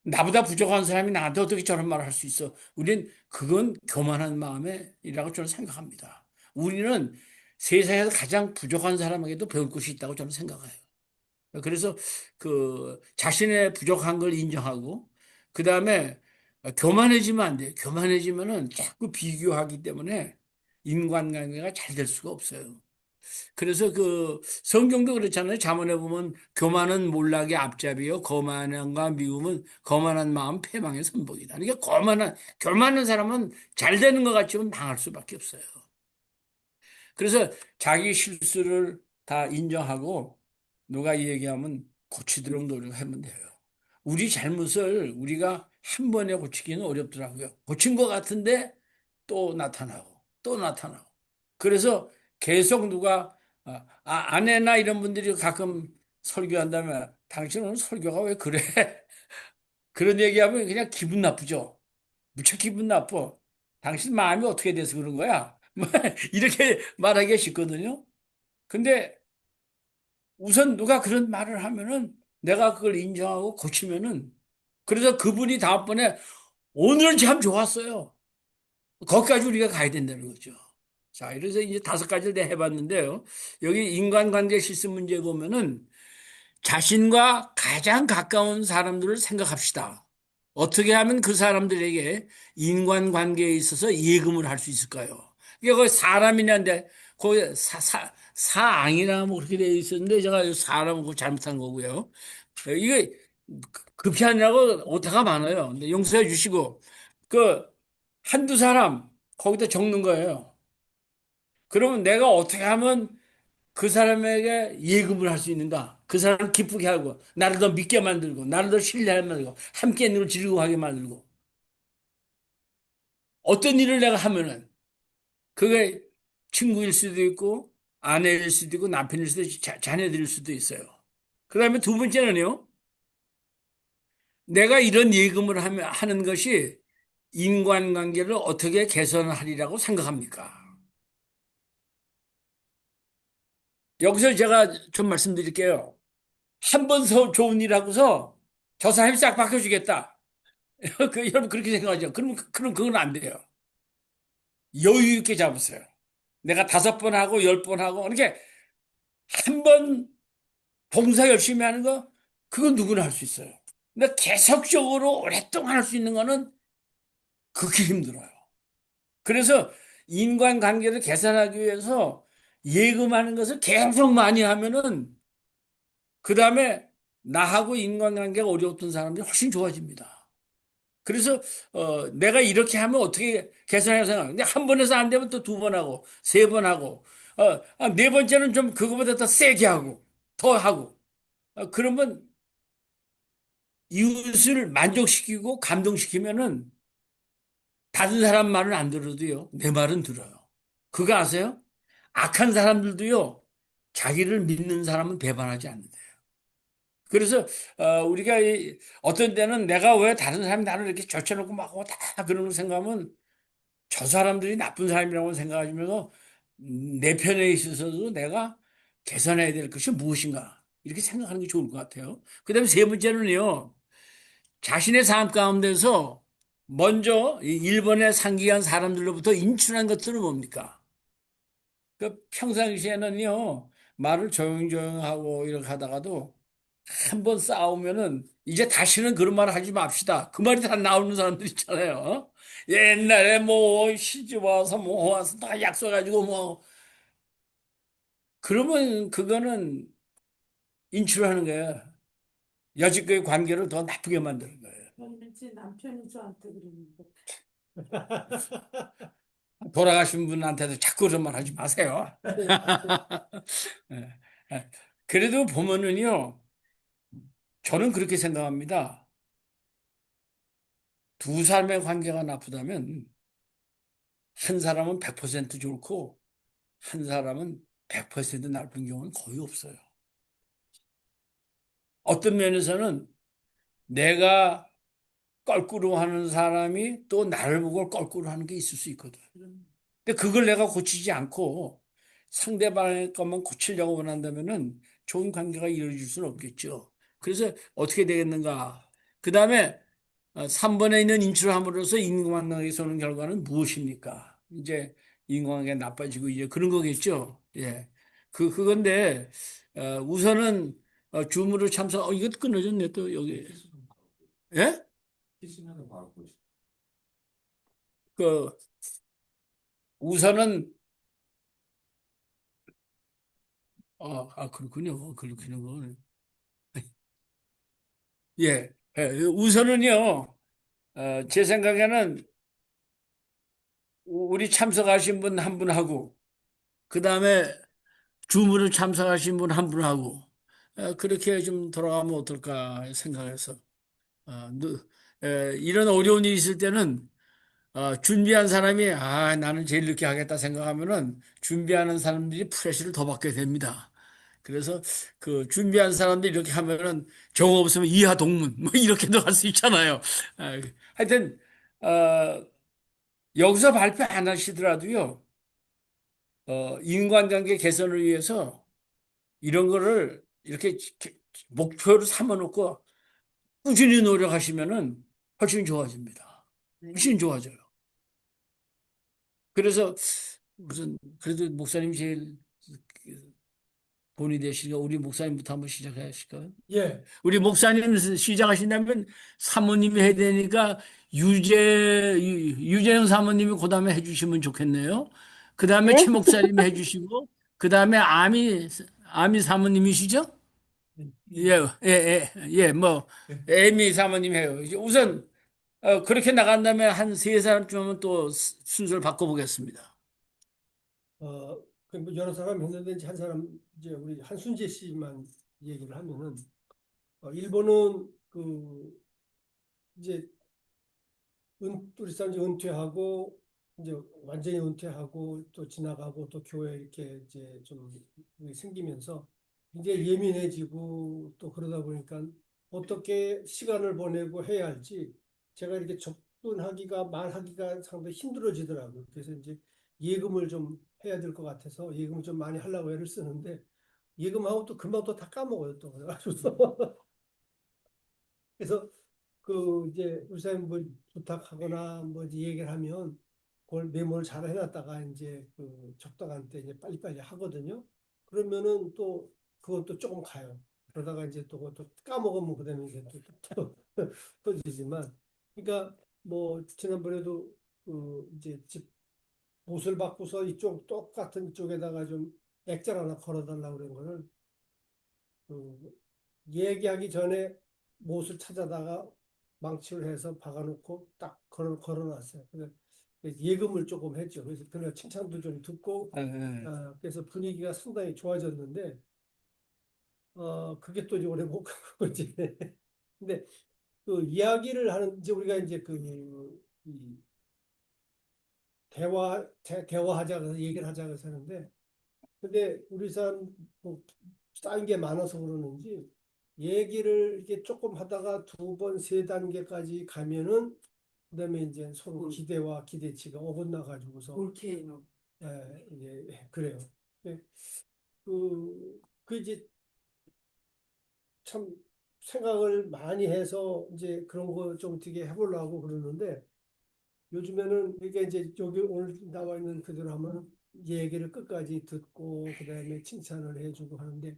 나보다 부족한 사람이 나한테 어떻게 저런 말을 할 수 있어? 우린 그건 교만한 마음이라고 저는 생각합니다. 우리는 세상에서 가장 부족한 사람에게도 배울 것이 있다고 저는 생각해요. 그래서 그 자신의 부족한 걸 인정하고 그 다음에 교만해지면 안 돼요. 교만해지면은 자꾸 비교하기 때문에 인간관계가 잘 될 수가 없어요. 그래서 그 성경도 그렇잖아요. 잠언에 보면 교만은 몰락의 앞잡이요 거만함과 미움은 거만한 마음 패망의 선복이다. 그러니까 교만한 사람은 잘 되는 것 같지만 당할 수밖에 없어요. 그래서 자기 실수를 다 인정하고 누가 얘기하면 고치도록 노력하면 돼요. 우리 잘못을 우리가 한 번에 고치기는 어렵더라고요. 고친 것 같은데 또 나타나고 또 나타나고. 그래서 계속 누가 아내나 이런 분들이 가끔 설교한다면 당신 오늘 설교가 왜 그래? 그런 얘기하면 그냥 기분 나쁘죠. 무척 기분 나빠. 당신 마음이 어떻게 돼서 그런 거야? 이렇게 말하기가 쉽거든요. 근데 우선 누가 그런 말을 하면은 내가 그걸 인정하고 고치면은 그래서 그분이 다음번에 오늘은 참 좋았어요. 거기까지 우리가 가야 된다는 거죠. 자, 이래서 이제 다섯 가지를 내가 해봤는데요. 여기 인간관계 실수 문제 보면은 자신과 가장 가까운 사람들을 생각합시다. 어떻게 하면 그 사람들에게 인간관계에 있어서 예금을 할 수 있을까요? 이게 거의 사람이냐인데 거기 사앙이나 뭐 그렇게 되어 있었는데 제가 사람은 그거 잘못한 거고요. 이게 급히 하느라고 오타가 많아요. 근데 용서해 주시고 그 한두 사람 거기다 적는 거예요. 그러면 내가 어떻게 하면 그 사람에게 예금을 할 수 있는가? 그 사람을 기쁘게 하고, 나를 더 믿게 만들고, 나를 더 신뢰하게 만들고, 함께 눈을 즐거워하게 만들고, 어떤 일을 내가 하면은, 그게 친구일 수도 있고, 아내일 수도 있고, 남편일 수도 있고, 자녀들일 수도 있어요. 그 다음에 두 번째는요, 내가 이런 예금을 하는 것이 인간관계를 어떻게 개선하리라고 생각합니까? 여기서 제가 좀 말씀드릴게요. 한 번 좋은 일 하고서 저 사람이 싹 바꿔주겠다. 여러분 그렇게 생각하죠. 그럼 그건 안 돼요. 여유 있게 잡으세요. 내가 다섯 번 하고 열 번 하고 이렇게 한 번 봉사 열심히 하는 거 그건 누구나 할 수 있어요. 근데 계속적으로 오랫동안 할 수 있는 거는 극히 힘들어요. 그래서 인간관계를 개선하기 위해서 예금하는 것을 계속 많이 하면은 그 다음에 나하고 인간관계가 어려웠던 사람들이 훨씬 좋아집니다. 그래서 내가 이렇게 하면 어떻게 개선해야 생각. 근데 한 번에서 안 되면 또 두 번 하고 세 번 하고 네 번째는 좀 그거보다 더 세게 하고 더 하고 그러면 이웃을 만족시키고 감동시키면은 다른 사람 말은 안 들어도요, 내 말은 들어요. 그거 아세요? 악한 사람들도요, 자기를 믿는 사람은 배반하지 않는다. 그래서 우리가 어떤 때는 내가 왜 다른 사람이 나를 이렇게 젖혀놓고 막 다 그러는 걸 생각하면 저 사람들이 나쁜 사람이라고 생각하면서 내 편에 있어서도 내가 개선해야 될 것이 무엇인가 이렇게 생각하는 게 좋을 것 같아요. 그다음에 세 번째는요. 자신의 삶 가운데서 먼저 이 일본에 상기한 사람들로부터 인출한 것들은 뭡니까? 그 평상시에는요. 말을 조용조용하고 이렇게 하다가도 한 번 싸우면은 이제 다시는 그런 말 하지 맙시다. 그 말이 다 나오는 사람들 있잖아요. 어? 옛날에 뭐 시집 와서 뭐 와서 다 약속가지고 뭐 그러면 그거는 인출하는 거예요. 여지껏의 관계를 더 나쁘게 만드는 거예요. 왠지 남편이 저한테 그러는 거. 돌아가신 분한테도 자꾸 그런 말 하지 마세요. 예. 예. 그래도 보면은요, 저는 그렇게 생각합니다. 두 사람의 관계가 나쁘다면 한 사람은 100% 좋고 한 사람은 100% 나쁜 경우는 거의 없어요. 어떤 면에서는 내가 껄끄러워 하는 사람이 또 나를 보고 껄끄러워 하는 게 있을 수 있거든. 근데 그걸 내가 고치지 않고 상대방의 것만 고치려고 원한다면은 좋은 관계가 이루어질 수는 없겠죠. 그래서 어떻게 되겠는가? 그 다음에 3번에 있는 인출함으로써 인간관계에서 오는 결과는 무엇입니까? 이제 인간관계가 나빠지고 이제 그런 거겠죠. 예. 그건데, 우선은, 줌으로 참석, 이거 끊어졌네, 또 여기. 예? 시시하는 바로 보시. 그, 우선은, 그렇군요. 그렇군요. 예. 예. 우선은요, 제 생각에는 우리 참석하신 분 한 분하고, 그 다음에 줌으로 참석하신 분 한 분하고, 그렇게 좀 돌아가면 어떨까 생각해서, 이런 어려운 일이 있을 때는, 준비한 사람이, 나는 제일 늦게 하겠다 생각하면은, 준비하는 사람들이 프레시를 더 받게 됩니다. 그래서 그 준비한 사람들이 이렇게 하면은 정 없으면 이하 동문 뭐 이렇게도 할 수 있잖아요. 아, 하여튼 여기서 발표 안 하시더라도요. 인간관계 개선을 위해서 이런 거를 이렇게 목표로 삼아놓고 꾸준히 노력하시면은 훨씬 좋아집니다. 훨씬 좋아져요. 그래서 무슨 그래도 목사님 제일 본이 되시니까 우리 목사님부터 한번 시작하실까요? 예. 우리 목사님 시작하신다면 사모님이 해야 되니까 유재영 사모님이 그 다음에 해주시면 좋겠네요. 그 다음에 최 목사님이 해주시고, 그 다음에 아미 사모님이시죠? 예, 예, 예, 예, 뭐, 에미 사모님 해요. 이제 우선, 그렇게 나간 다음에 한 세 사람쯤 하면 또 순서를 바꿔보겠습니다. 그뭐 여러 사람 했는데 이제 한 사람 이제 우리 한순재 씨만 얘기를 하면은 일본은 그 이제 우리 사람 이제 은퇴하고 이제 완전히 은퇴하고 또 지나가고 또 교회 이렇게 이제 좀 생기면서 이제 예민해지고 또 그러다 보니까 어떻게 시간을 보내고 해야 할지 제가 이렇게 접근하기가 말하기가 상당히 힘들어지더라고요. 그래서 이제 예금을 좀 해야 될 것 같아서 예금을 좀 많이 하려고 애를 쓰는데 예금하고 또 금방 또 다 까먹어요 또 그래가지고 그래서 그 이제 울산에 뭐 부탁하거나 뭐 이제 얘기를 하면 그걸 메모를 잘 해놨다가 이제 그 적당한 때 이제 빨리빨리 하거든요. 그러면은 또 그것도 조금 가요. 그러다가 이제 또 그것도 까먹으면 그다음에 이제 또 터지지만 그러니까 뭐 지난번에도 그 이제 집 못을 바꾸서 이쪽 똑같은 쪽에다가 좀 액자를 하나 걸어달라고 그런 거를 그 얘기하기 전에 못을 찾아다가 망치를 해서 박아놓고 딱 걸어놨어요. 그래서 예금을 조금 했죠. 그래서 그날 칭찬도 좀 듣고, 예, 예. 그래서 분위기가 상당히 좋아졌는데, 그게 또 이제 오래 못 가고 이제. 근데 그 이야기를 하는, 이제 우리가 이제 이 대화하자 그래서 얘기를 하자 그래서 하는데 근데 우리 사람 뭐 쌓인 게 많아서 그러는지 얘기를 이렇게 조금 하다가 두 번, 세 단계까지 가면은 그다음에 이제 서로 기대와 기대치가 어긋나 가지고서 볼케이노. 이제 그래요. 예, 그 이제 참 생각을 많이 해서 이제 그런 거 좀 어떻게 해보려고 그러는데 요즘에는 이게 이제 여기 오늘 나와 있는 그대로 하면 얘기를 끝까지 듣고 그다음에 칭찬을 해주고 하는데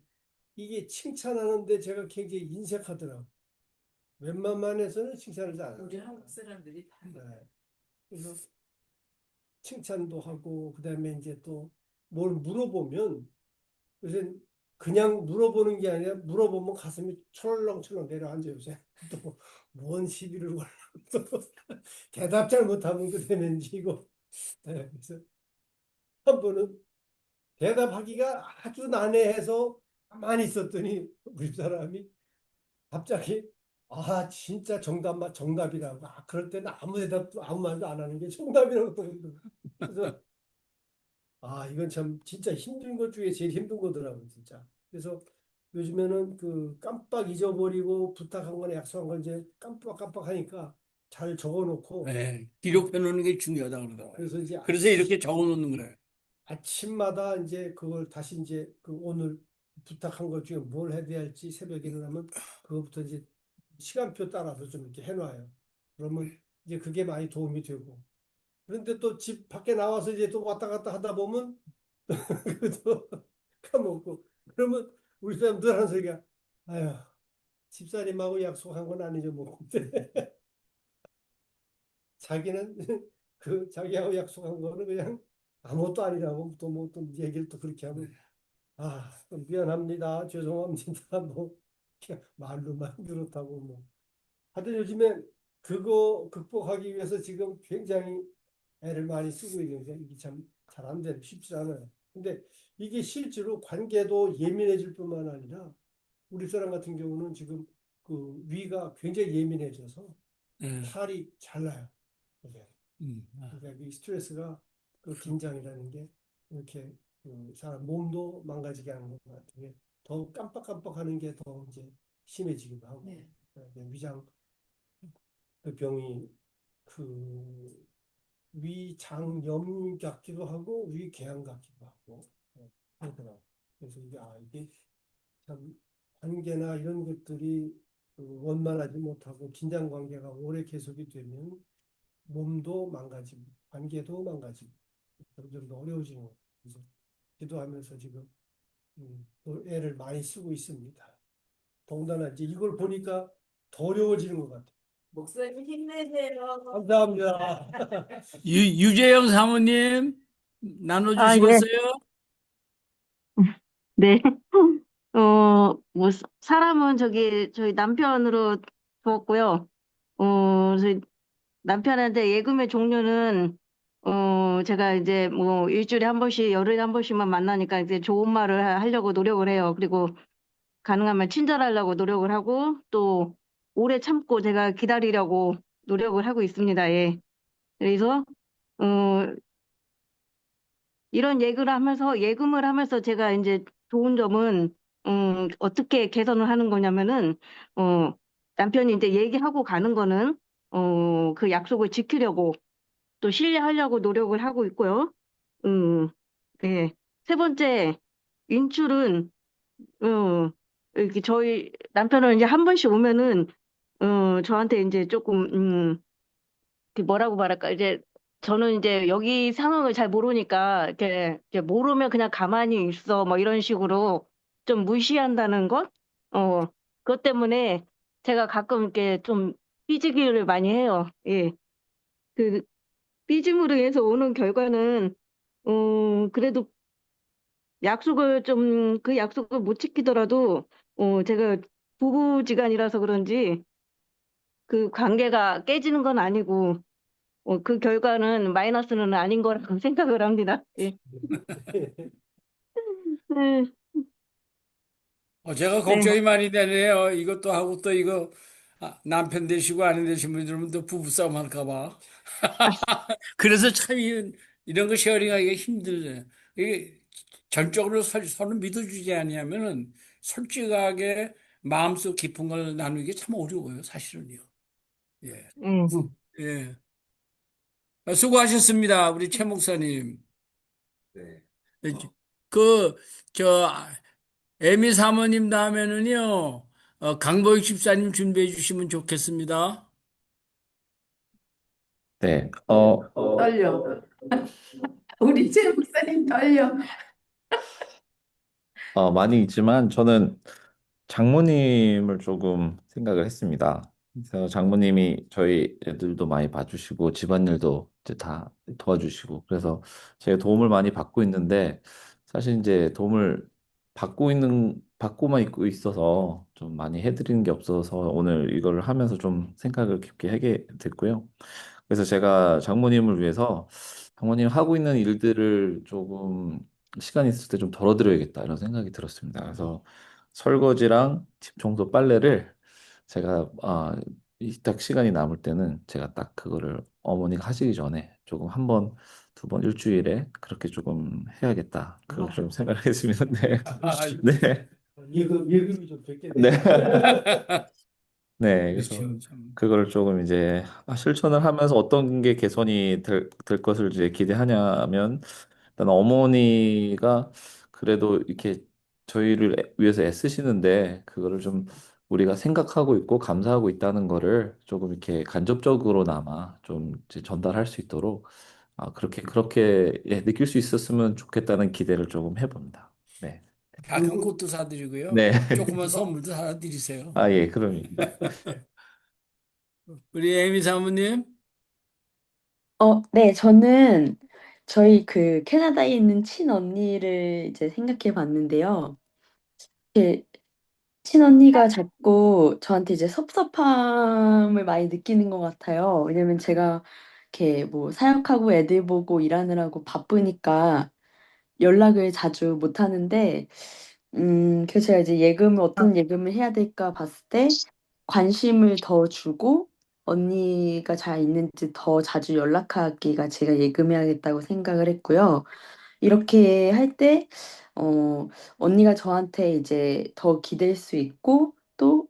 이게 칭찬하는데 제가 굉장히 인색하더라고. 웬만만 해서는 칭찬을 잘 안 우리 해요. 한국 사람들이 다. 네. 그래서 칭찬도 하고 그다음에 이제 또 뭘 물어보면 요새 그냥 물어보는 게 아니라 물어보면 가슴이 철렁철렁 내려앉아요. 요새 또뭔 시비를 걸고 또 대답 잘 못하면 그러는지 이거. 네, 그래서 한 번은 대답하기가 아주 난해해서 가만히 있었더니 우리 사람이 갑자기 진짜 정답이라고. 그럴 때는 아무 대답도 아무 말도 안 하는 게 정답이라고 그러더라고요. 그래서 이건 참 진짜 힘든 것 중에 제일 힘든 거더라고요, 진짜. 그래서 요즘에는 그 깜빡 잊어버리고 부탁한 거나 약속한 건 이제 깜빡깜빡 하니까 잘 적어놓고 네, 기록해 놓는 게 중요하다 그러더라고요. 그래서 이제 그래서 이렇게 적어 놓는 거예요. 아침마다 이제 그걸 다시 이제 그 오늘 부탁한 것 중에 뭘 해야 할지 새벽에 일어나면 그거부터 이제 시간표 따라서 좀 이렇게 해놔요. 그러면 이제 그게 많이 도움이 되고. 그런데 또 집 밖에 나와서 이제 또 왔다 갔다 하다 보면 그것도 까먹고. 그러면 우리 사람들 하는 소리가 아휴 집사님하고 약속한 건 아니죠 뭐. 자기는 그 자기하고 약속한 거는 그냥 아무것도 아니라고 또 뭐 또 얘기를 또 그렇게 하면 미안합니다. 죄송합니다. 뭐, 그냥 말로만 그렇다고 뭐. 하여튼 요즘에 그거 극복하기 위해서 지금 굉장히 애를 많이 쓰고 있는데 이게 참 잘 안 돼. 쉽지 않아요. 근데 이게 실제로 관계도 예민해질 뿐만 아니라 우리 사람 같은 경우는 지금 그 위가 굉장히 예민해져서 네. 살이 잘 나요. 이게. 음. 그러니까 이 스트레스가 그 긴장이라는 게 이렇게 그 사람 몸도 망가지게 하는 것 같은 게더 깜빡깜빡하는 게 더 이제 심해지기도 하고 네. 위장 그 병이 그 위장염 같기도 하고 위궤양 같기도 하고 그러더라고. 그래서 이게 참 관계나 이런 것들이 그 원만하지 못하고 긴장 관계가 오래 계속이 되면 몸도 망가지고 관계도 망가지고 점점 더 어려워지는 거예요. 그래서 기도하면서 지금 또 애를 많이 쓰고 있습니다. 더군다나 이제 이걸 보니까 더 어려워지는 것 같아요. 목사님 힘내세요. 감사합니다. 유재영 사모님 아, 예, 나눠주시겠어요? 네. 뭐, 사람은 저희 남편으로 두었고요. 저희 남편한테 예금의 종류는, 제가 이제 뭐, 일주일에 한 번씩, 열흘에 한 번씩만 만나니까 이제 좋은 말을 하려고 노력을 해요. 그리고 가능하면 친절하려고 노력을 하고, 또, 오래 참고 제가 기다리려고 노력을 하고 있습니다. 예. 그래서, 어, 이런 예금을 하면서 제가 이제 좋은 점은, 어떻게 개선을 하는 거냐면은, 어, 남편이 이제 얘기하고 가는 거는, 그 약속을 지키려고 또 신뢰하려고 노력을 하고 있고요. 음, 네. 세 번째, 인출은, 이렇게 저희 남편은 이제 한 번씩 오면은, 저한테 이제 조금, 그 뭐라고 말할까 이제 저는 이제 여기 상황을 잘 모르니까 이렇게 모르면 그냥 가만히 있어 뭐 이런 식으로 좀 무시한다는 것, 어 그것 때문에 제가 가끔 이렇게 좀 삐지기를 많이 해요. 예, 그 삐짐으로 해서 오는 결과는 그래도 약속을 좀 그 약속을 못 지키더라도 제가 부부지간이라서 그런지 그 관계가 깨지는 건 아니고. 그 결과는 마이너스는 아닌 거라고 생각을 합니다. 예. 네, 제가 네. 걱정이 많이 되네요. 이것도 하고 또 이거 남편 되시고 아내 되신 분들은 또 부부싸움 할까 봐. 그래서 참 이런 거 쉐어링하기가 힘들어요. 이게 전적으로 서로 믿어주지 아니하면은 솔직하게 마음속 깊은 걸 나누기 참 어려워요, 사실은요. 예, 음. 예. 수고하셨습니다, 우리 최 목사님. 네. 네, 그, 저, 에미 사모님 다음에는요, 강보익 집사님 준비해 주시면 좋겠습니다. 네. 떨려. 우리 제 목사님 떨려. 많이 있지만 저는 장모님을 조금 생각을 했습니다. 그래서 장모님이 저희 애들도 많이 봐주시고 집안일도 이제 다 도와주시고 그래서 제가 도움을 많이 받고 있는데 사실 이제 도움을 받고만 있고 있어서 좀 많이 해드리는 게 없어서 오늘 이걸 하면서 좀 생각을 깊게 하게 됐고요. 그래서 제가 장모님을 위해서 장모님 하고 있는 일들을 조금 시간 있을 때 좀 덜어드려야겠다 이런 생각이 들었습니다. 그래서 설거지랑 집 청소 빨래를 제가 딱 시간이 남을 때는 제가 딱 그거를 어머니가 하시기 전에 조금 한 번, 두 번 일주일에 그렇게 조금 해야겠다. 그걸 좀 생각을 했습니다. 네. 네. 예금이 좀 네. 됐겠네요. 네. 그래서 그렇죠. 참. 그걸 조금 이제 실천을 하면서 어떤 게 개선이 될 것을 이제 기대하냐면 일단 어머니가 그래도 이렇게 저희를 위해서 애쓰시는데 그거를 좀 우리가 생각하고 있고 감사하고 있다는 거를 조금 이렇게 간접적으로나마 좀 이제 전달할 수 있도록 그렇게 예, 느낄 수 있었으면 좋겠다는 기대를 조금 해봅니다. 네. 작은 꽃도 사드리고요. 네. 조그만 선물도 하나 드리세요. 예, 그럼요. 우리 에미 사모님. 네, 저는 저희 그 캐나다에 있는 친언니를 이제 생각해 봤는데요. 이렇게 친언니가 자꾸 저한테 이제 섭섭함을 많이 느끼는 것 같아요. 왜냐면 제가 이렇게 뭐 사역하고 애들 보고 일하느라고 바쁘니까 연락을 자주 못 하는데, 그래서 제가 이제 어떤 예금을 해야 될까 봤을 때 관심을 더 주고 언니가 잘 있는지 더 자주 연락하기가 제가 예금해야겠다고 생각을 했고요. 이렇게 할 때, 언니가 저한테 이제 더 기댈 수 있고 또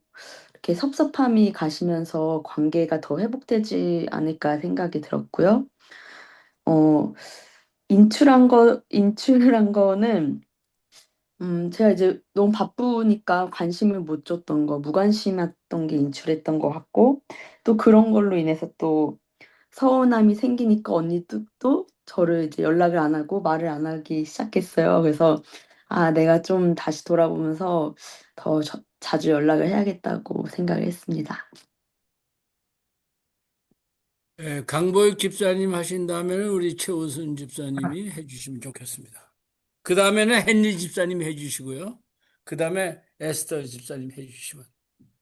이렇게 섭섭함이 가시면서 관계가 더 회복되지 않을까 생각이 들었고요. 어, 인출한 거는 제가 이제 너무 바쁘니까 관심을 못 줬던 거, 무관심했던 게 인출했던 것 같고, 또 그런 걸로 인해서 또 서운함이 생기니까 언니도 또 저를 이제 연락을 안 하고 말을 안 하기 시작했어요. 그래서, 내가 좀 다시 돌아보면서 더 자주 연락을 해야겠다고 생각을 했습니다. 예, 강보익 집사님 하신다면 우리 최우순 집사님이 해주시면 좋겠습니다. 그 다음에는 헨리 집사님 해주시고요. 그 다음에 에스터 집사님 해주시면.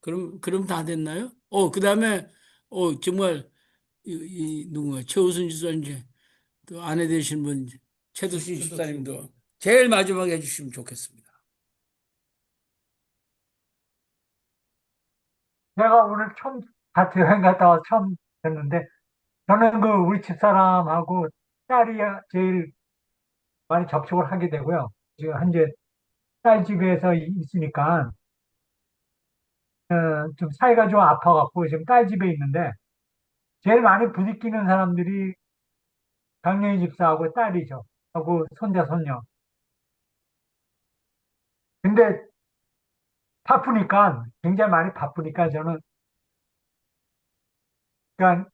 그럼 다 됐나요? 그 다음에, 정말, 누구야, 최우순 집사님, 또 아내 되신 분, 최두순 집사님도 제일 마지막에 해주시면 좋겠습니다. 내가 오늘 처음 같이 여행 갔다 와서 처음 했는데 저는 그 우리 집사람하고 딸이 제일 많이 접촉을 하게 되고요. 지금 현재 딸 집에서 있으니까 좀 사이가 좀 아파갖고 지금 딸 집에 있는데 제일 많이 부딪히는 사람들이 강령희 집사하고 딸이죠. 하고 손자 손녀. 근데 바쁘니까 굉장히 많이 바쁘니까 저는 그냥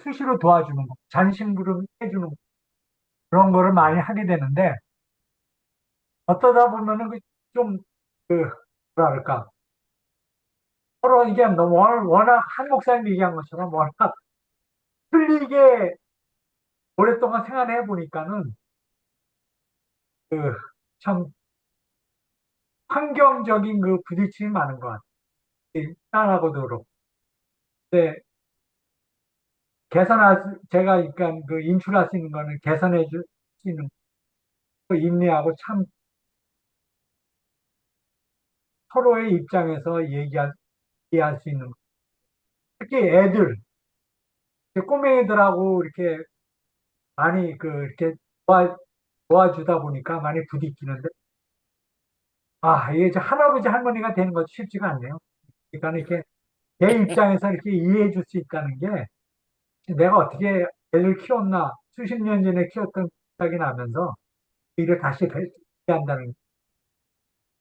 수시로 도와주는 거, 잔심부름 해주는 거, 그런 거를 많이 하게 되는데 어떠다 보면은 좀, 그, 뭐랄까. 서로 이게 너무 워낙 한 목사님이 얘기한 것처럼 워낙 틀리게 오랫동안 생활해 보니까는 그, 참 환경적인 그 부딪힘이 많은 것 같아요. 딸하고도 그렇고. 근데 제가 그러니까 그 인출할 수 있는 거는 개선해 줄 수 있는 그 인내하고 참 서로의 입장에서 얘기할 수 있는 거. 특히 꼬맹이들하고 이렇게 많이 이렇게 도와주다 보니까 많이 부딪히는데, 이게 저 할아버지 할머니가 되는 것도 쉽지가 않네요. 그러니까 이렇게 내 입장에서 이렇게 이해해 줄 수 있다는 게 내가 어떻게 애를 키웠나 수십 년 전에 키웠던 생각이 나면서 이를 다시 배한다는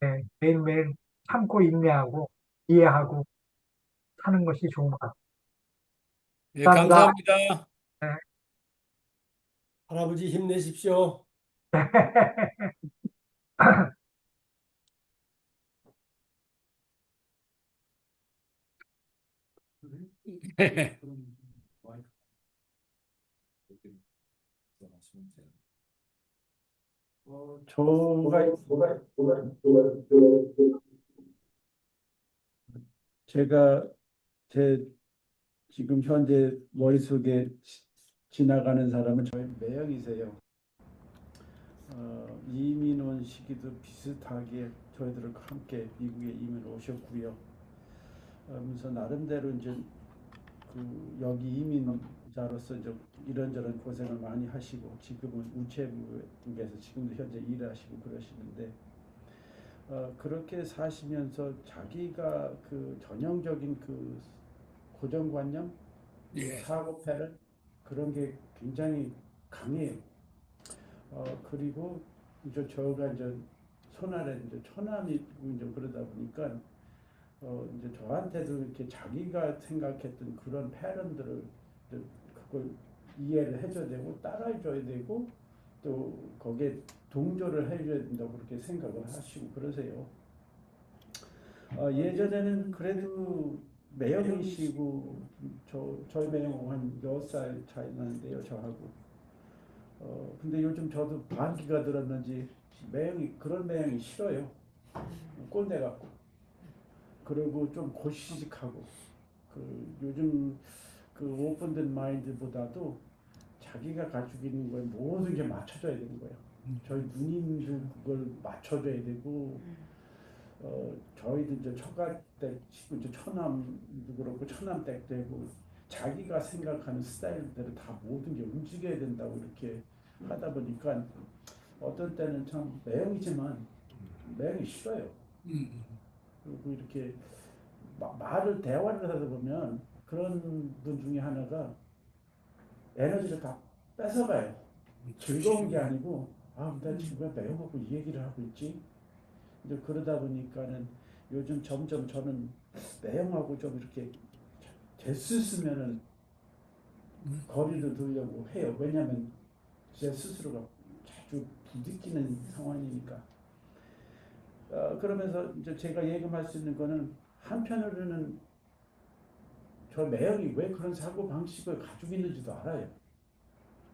게 매일매일 참고 인내하고 이해하고 하는 것이 좋은 것 같아요. 예, 감사합니다. 감사합니다. 할아버지 힘내십시오. 제가 제 지금 현재 머릿속에 지나가는 사람은 저희 매형이세요. 이민 온 시기도 비슷하게 저희들과 함께 미국에 이민 오셨고요. 그래서 나름대로 이제 여기 이민자로서 이제 이런저런 고생을 많이 하시고 지금은 우체국에서 지금도 현재 일하시고 그러시는데 그렇게 사시면서 자기가 전형적인 고정관념, 예. 사고 패턴 그런 게 굉장히 강해요. 그리고 이제 저가 이제 손아래 이제 처남이고 이제 그러다 보니까 이제 저한테도 이렇게 자기가 생각했던 그런 패턴들을 그걸 이해를 해줘야 되고 따라해줘야 되고 또 거기에 동조를 해줘야 된다고 그렇게 생각을 하시고 그러세요. 예전에는 그래도 매형이시고 저희 매형 한 10살 차이 나는데요, 저하고. 근데 요즘 저도 반기가 들었는지 그런 매형이 싫어요. 꼰대 같고. 그리고 좀 고시식하고. 요즘 오픈된 마인드보다도 자기가 가지고 있는 거에 모든 게 맞춰져야 되는 거예요. 저희 누님도 그걸 맞춰줘야 되고, 저희도 이제 처가댁 식구 이제 처남도 그렇고 처남댁 되고 자기가 생각하는 스타일대로 다 모든 게 움직여야 된다고 이렇게 하다 보니까 어떤 때는 참 매형이지만 매형이 싫어요. 그리고 이렇게 대화를 하다 보면 그런 분 중에 하나가 에너지를 다 뺏어가요. 즐거운 게 아니고 나 지금 왜 매형하고 이 얘기를 하고 있지? 이제 그러다 보니까는 요즘 점점 저는 매형하고 좀 이렇게 됐으면은 거리를 두려고 해요. 왜냐하면 제 스스로가 자주 부딪히는 상황이니까. 그러면서 이제 제가 예금할 수 있는 거는 한편으로는 저 매형이 왜 그런 사고 방식을 가지고 있는지도 알아요.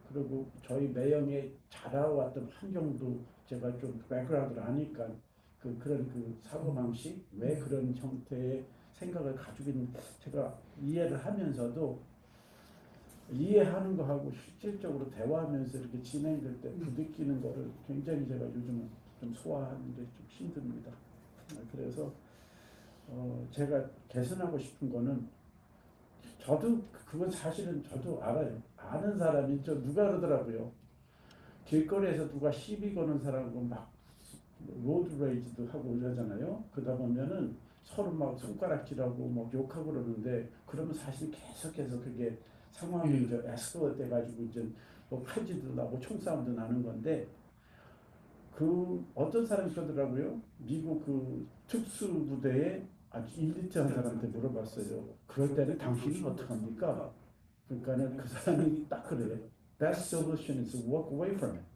그리고 저희 매형의 자라왔던 환경도 제가 좀 백그라운드를 아니까 그런 사고 방식 왜 그런 형태의 생각을 가지고 있는 제가 이해를 하면서도 이해하는 거하고 실질적으로 대화하면서 이렇게 진행될 때 부딪히는 거를 굉장히 제가 요즘은 좀 소화하는 게 좀 힘듭니다. 그래서 제가 개선하고 싶은 거는 저도 그건 사실은 저도 알아요. 아는 사람이 누가 그러더라고요. 길거리에서 누가 시비 거는 사람하고 막 로드 레이지도 하고 이러잖아요. 그러다 보면은 서로 막 손가락질하고 막 욕하고 그러는데 그러면 사실 계속해서 그게 상황이 이제 에스컬레이트 돼가지고 이제 뭐 칼질도 나고 총싸움도 나는 건데 어떤 사람이 그러더라고요. 미국 특수부대에 아주 일리트한 사람한테 물어봤어요. 그럴 때는 당신은 어떡합니까? 그러니까는 그 사람이 딱 그래요. Best solution is to walk away from it.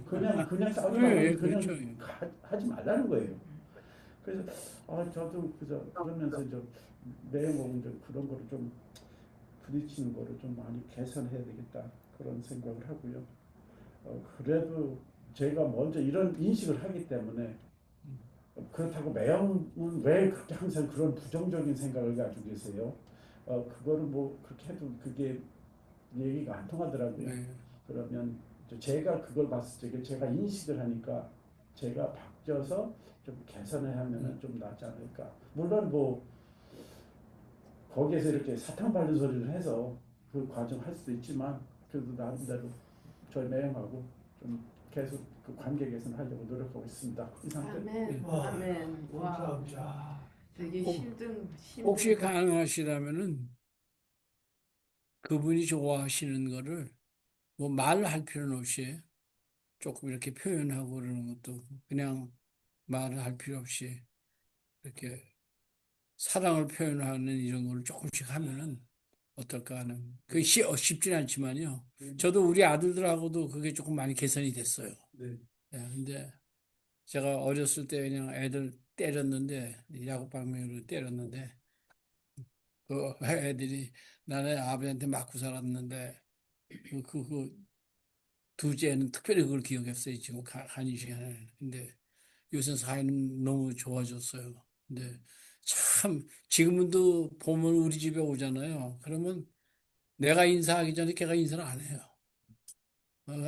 그냥 싸우지 예, 말고 그렇죠. 그냥 하지 말라는 거예요. 그래서 저도 그러면서 이제 내용을 이제 그런 거를 좀 부딪히는 거를 좀 많이 개선해야 되겠다 그런 생각을 하고요. 그래도 제가 먼저 이런 인식을 하기 때문에 그렇다고 매형은 왜 그렇게 항상 그런 부정적인 생각을 가지고 계세요? 그거를 뭐 그렇게 해도 그게 얘기가 안 통하더라고요. 네. 그러면 제가 그걸 봤을 때 제가 인식을 하니까 제가 바뀌어서 좀 개선을 하면은 좀 낫지 않을까. 물론 뭐 거기에서 이렇게 사탕 발른 소리를 해서 그 과정 할 수도 있지만 그래도 나름대로 저희 매형하고 좀 계속 그 관계 개선하려고 노력하고 있습니다. 이상입니다. 아멘. 와, 아멘. 와. 감사합니다. 되게 혹- 힘든 혹시 가능하시다면은 그분이 좋아하시는 거를 뭐 말할 필요는 없이 조금 이렇게 표현하고 그러는 것도 그냥 말을 할 필요 없이 이렇게 사랑을 표현하는 이런 걸 조금씩 하면은 어떨까 하는. 그게 쉽진 않지만요. 저도 우리 아들들하고도 그게 조금 많이 개선이 됐어요. 네. 예, 근데 제가 어렸을 때 그냥 애들 때렸는데, 야구 방망이로 때렸는데, 그 애들이 나는 아버지한테 맞고 살았는데, 그 두째는 특별히 그걸 기억했어요. 지금 간이 시간에. 근데 요새 사이는 너무 좋아졌어요. 근데 참, 지금은 또 보면 우리 집에 오잖아요. 그러면 내가 인사하기 전에 걔가 인사를 안 해요.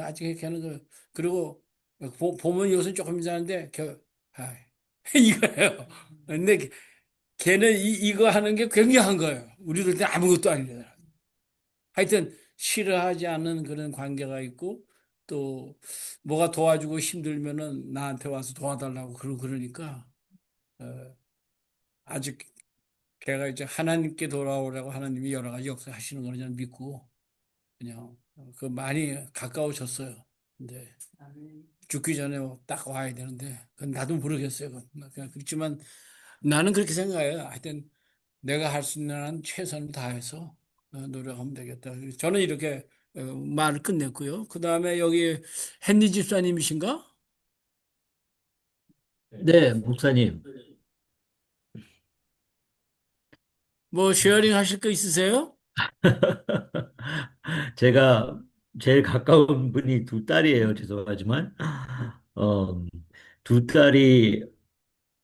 아직 걔는 그리고 보면 요새 조금 인사하는데, 아, 이거예요. 근데 걔는 이거 하는 게 굉장한 거예요. 우리들 때 아무것도 아니잖아. 하여튼 싫어하지 않는 그런 관계가 있고 또 뭐가 도와주고 힘들면은 나한테 와서 도와달라고 그러니까 어, 아직 걔가 이제 하나님께 돌아오라고 하나님이 여러 가지 역사하시는 걸 그냥 믿고 그냥 그 많이 가까워졌어요. 근데 아멘. 죽기 전에 딱 와야 되는데 그건 나도 모르겠어요. 그냥 그렇지만 나는 그렇게 생각해요. 하여튼 내가 할 수 있는 한 최선을 다해서 노력하면 되겠다. 저는 이렇게 말을 끝냈고요. 그 다음에 여기 헨리 집사님이신가? 네, 목사님. 뭐 쉐어링 하실 거 있으세요? 제가 제일 가까운 분이 두 딸이에요. 죄송하지만. 어, 두 딸이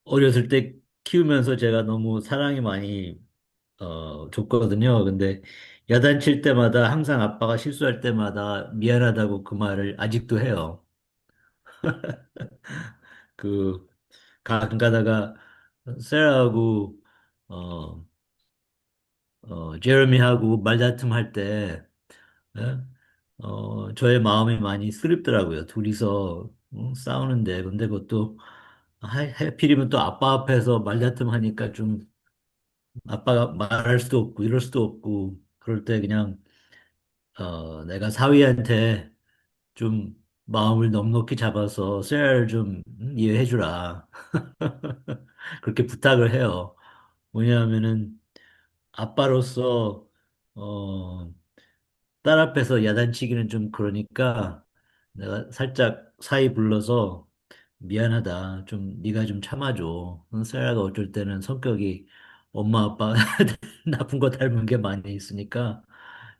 어렸을 때 키우면서 제가 너무 사랑이 많이 줬거든요. 근데 야단칠 때마다 항상 아빠가 실수할 때마다 미안하다고 그 말을 아직도 해요. 그 가끔 가다가 세라하고 어, 제레미하고 말다툼 할 때, 예? 저의 마음이 많이 쓰립더라고요. 둘이서 싸우는데. 근데 그것도 하필이면 또 아빠 앞에서 말다툼 하니까 좀 아빠가 말할 수도 없고 이럴 수도 없고 그럴 때 그냥 내가 사위한테 좀 마음을 넉넉히 잡아서 셀을 좀 이해해 주라. 그렇게 부탁을 해요. 왜냐하면은 아빠로서 어, 딸 앞에서 야단치기는 좀 그러니까 내가 살짝 사이 불러서 미안하다. 좀 네가 좀 참아줘. 세라가 어쩔 때는 성격이 엄마 아빠 나쁜 거 닮은 게 많이 있으니까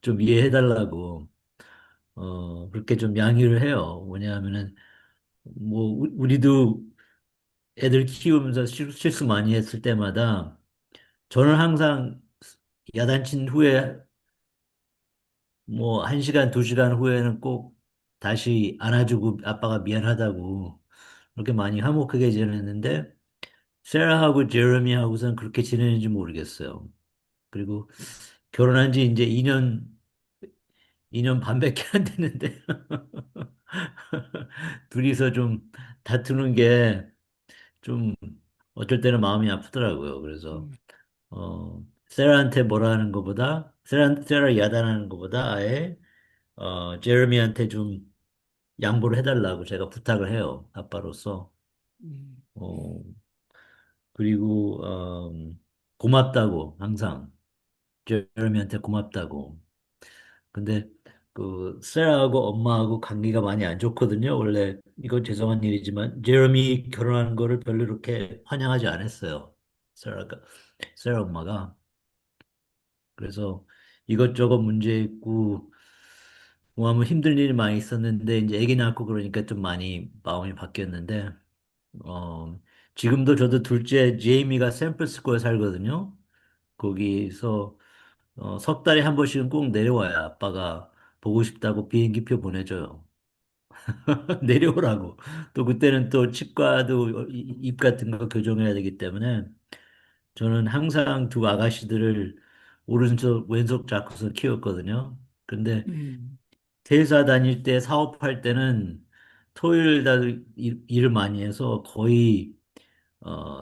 좀 이해해달라고 그렇게 좀 양해를 해요. 왜냐하면은 뭐 우리도 애들 키우면서 실수 많이 했을 때마다 저는 항상 야단친 후에 뭐, 한 시간, 두 시간 후에는 꼭 다시 안아주고 아빠가 미안하다고 그렇게 많이 화목하게 지냈는데, 세라하고 제레미하고선 그렇게 지내는지 모르겠어요. 그리고 결혼한 지 이제 2년 반밖에 안 됐는데, 둘이서 좀 다투는 게 좀 어쩔 때는 마음이 아프더라고요. 그래서, 음, 세라한테 뭐라 하는 것보다, 세라 야단하는 것보다 아예, 제레미한테 좀 양보를 해달라고 제가 부탁을 해요. 아빠로서. 음, 어, 그리고, 고맙다고, 항상. 제레미한테 고맙다고. 근데, 세라하고 엄마하고 관계가 많이 안 좋거든요. 원래, 이건 죄송한 일이지만, 제레미 결혼하는 거를 별로 이렇게 환영하지 않았어요. 세라가, 세라 엄마가. 그래서 이것저것 문제 있고, 뭐 하면 힘든 일이 많이 있었는데, 이제 아기 낳고 그러니까 좀 많이 마음이 바뀌었는데, 어, 지금도 저도 둘째 제이미가 샌프란시스코에 살거든요. 거기서 석 달에 한 번씩은 꼭 내려와요. 아빠가 보고 싶다고 비행기표 보내줘요. 내려오라고. 또 그때는 또 치과도 입 같은 거 교정해야 되기 때문에 저는 항상 두 아가씨들을 오른쪽 왼손 잡고서 키웠거든요. 근데 음, 회사 다닐 때 사업할 때는 토요일 날 일을 많이 해서 거의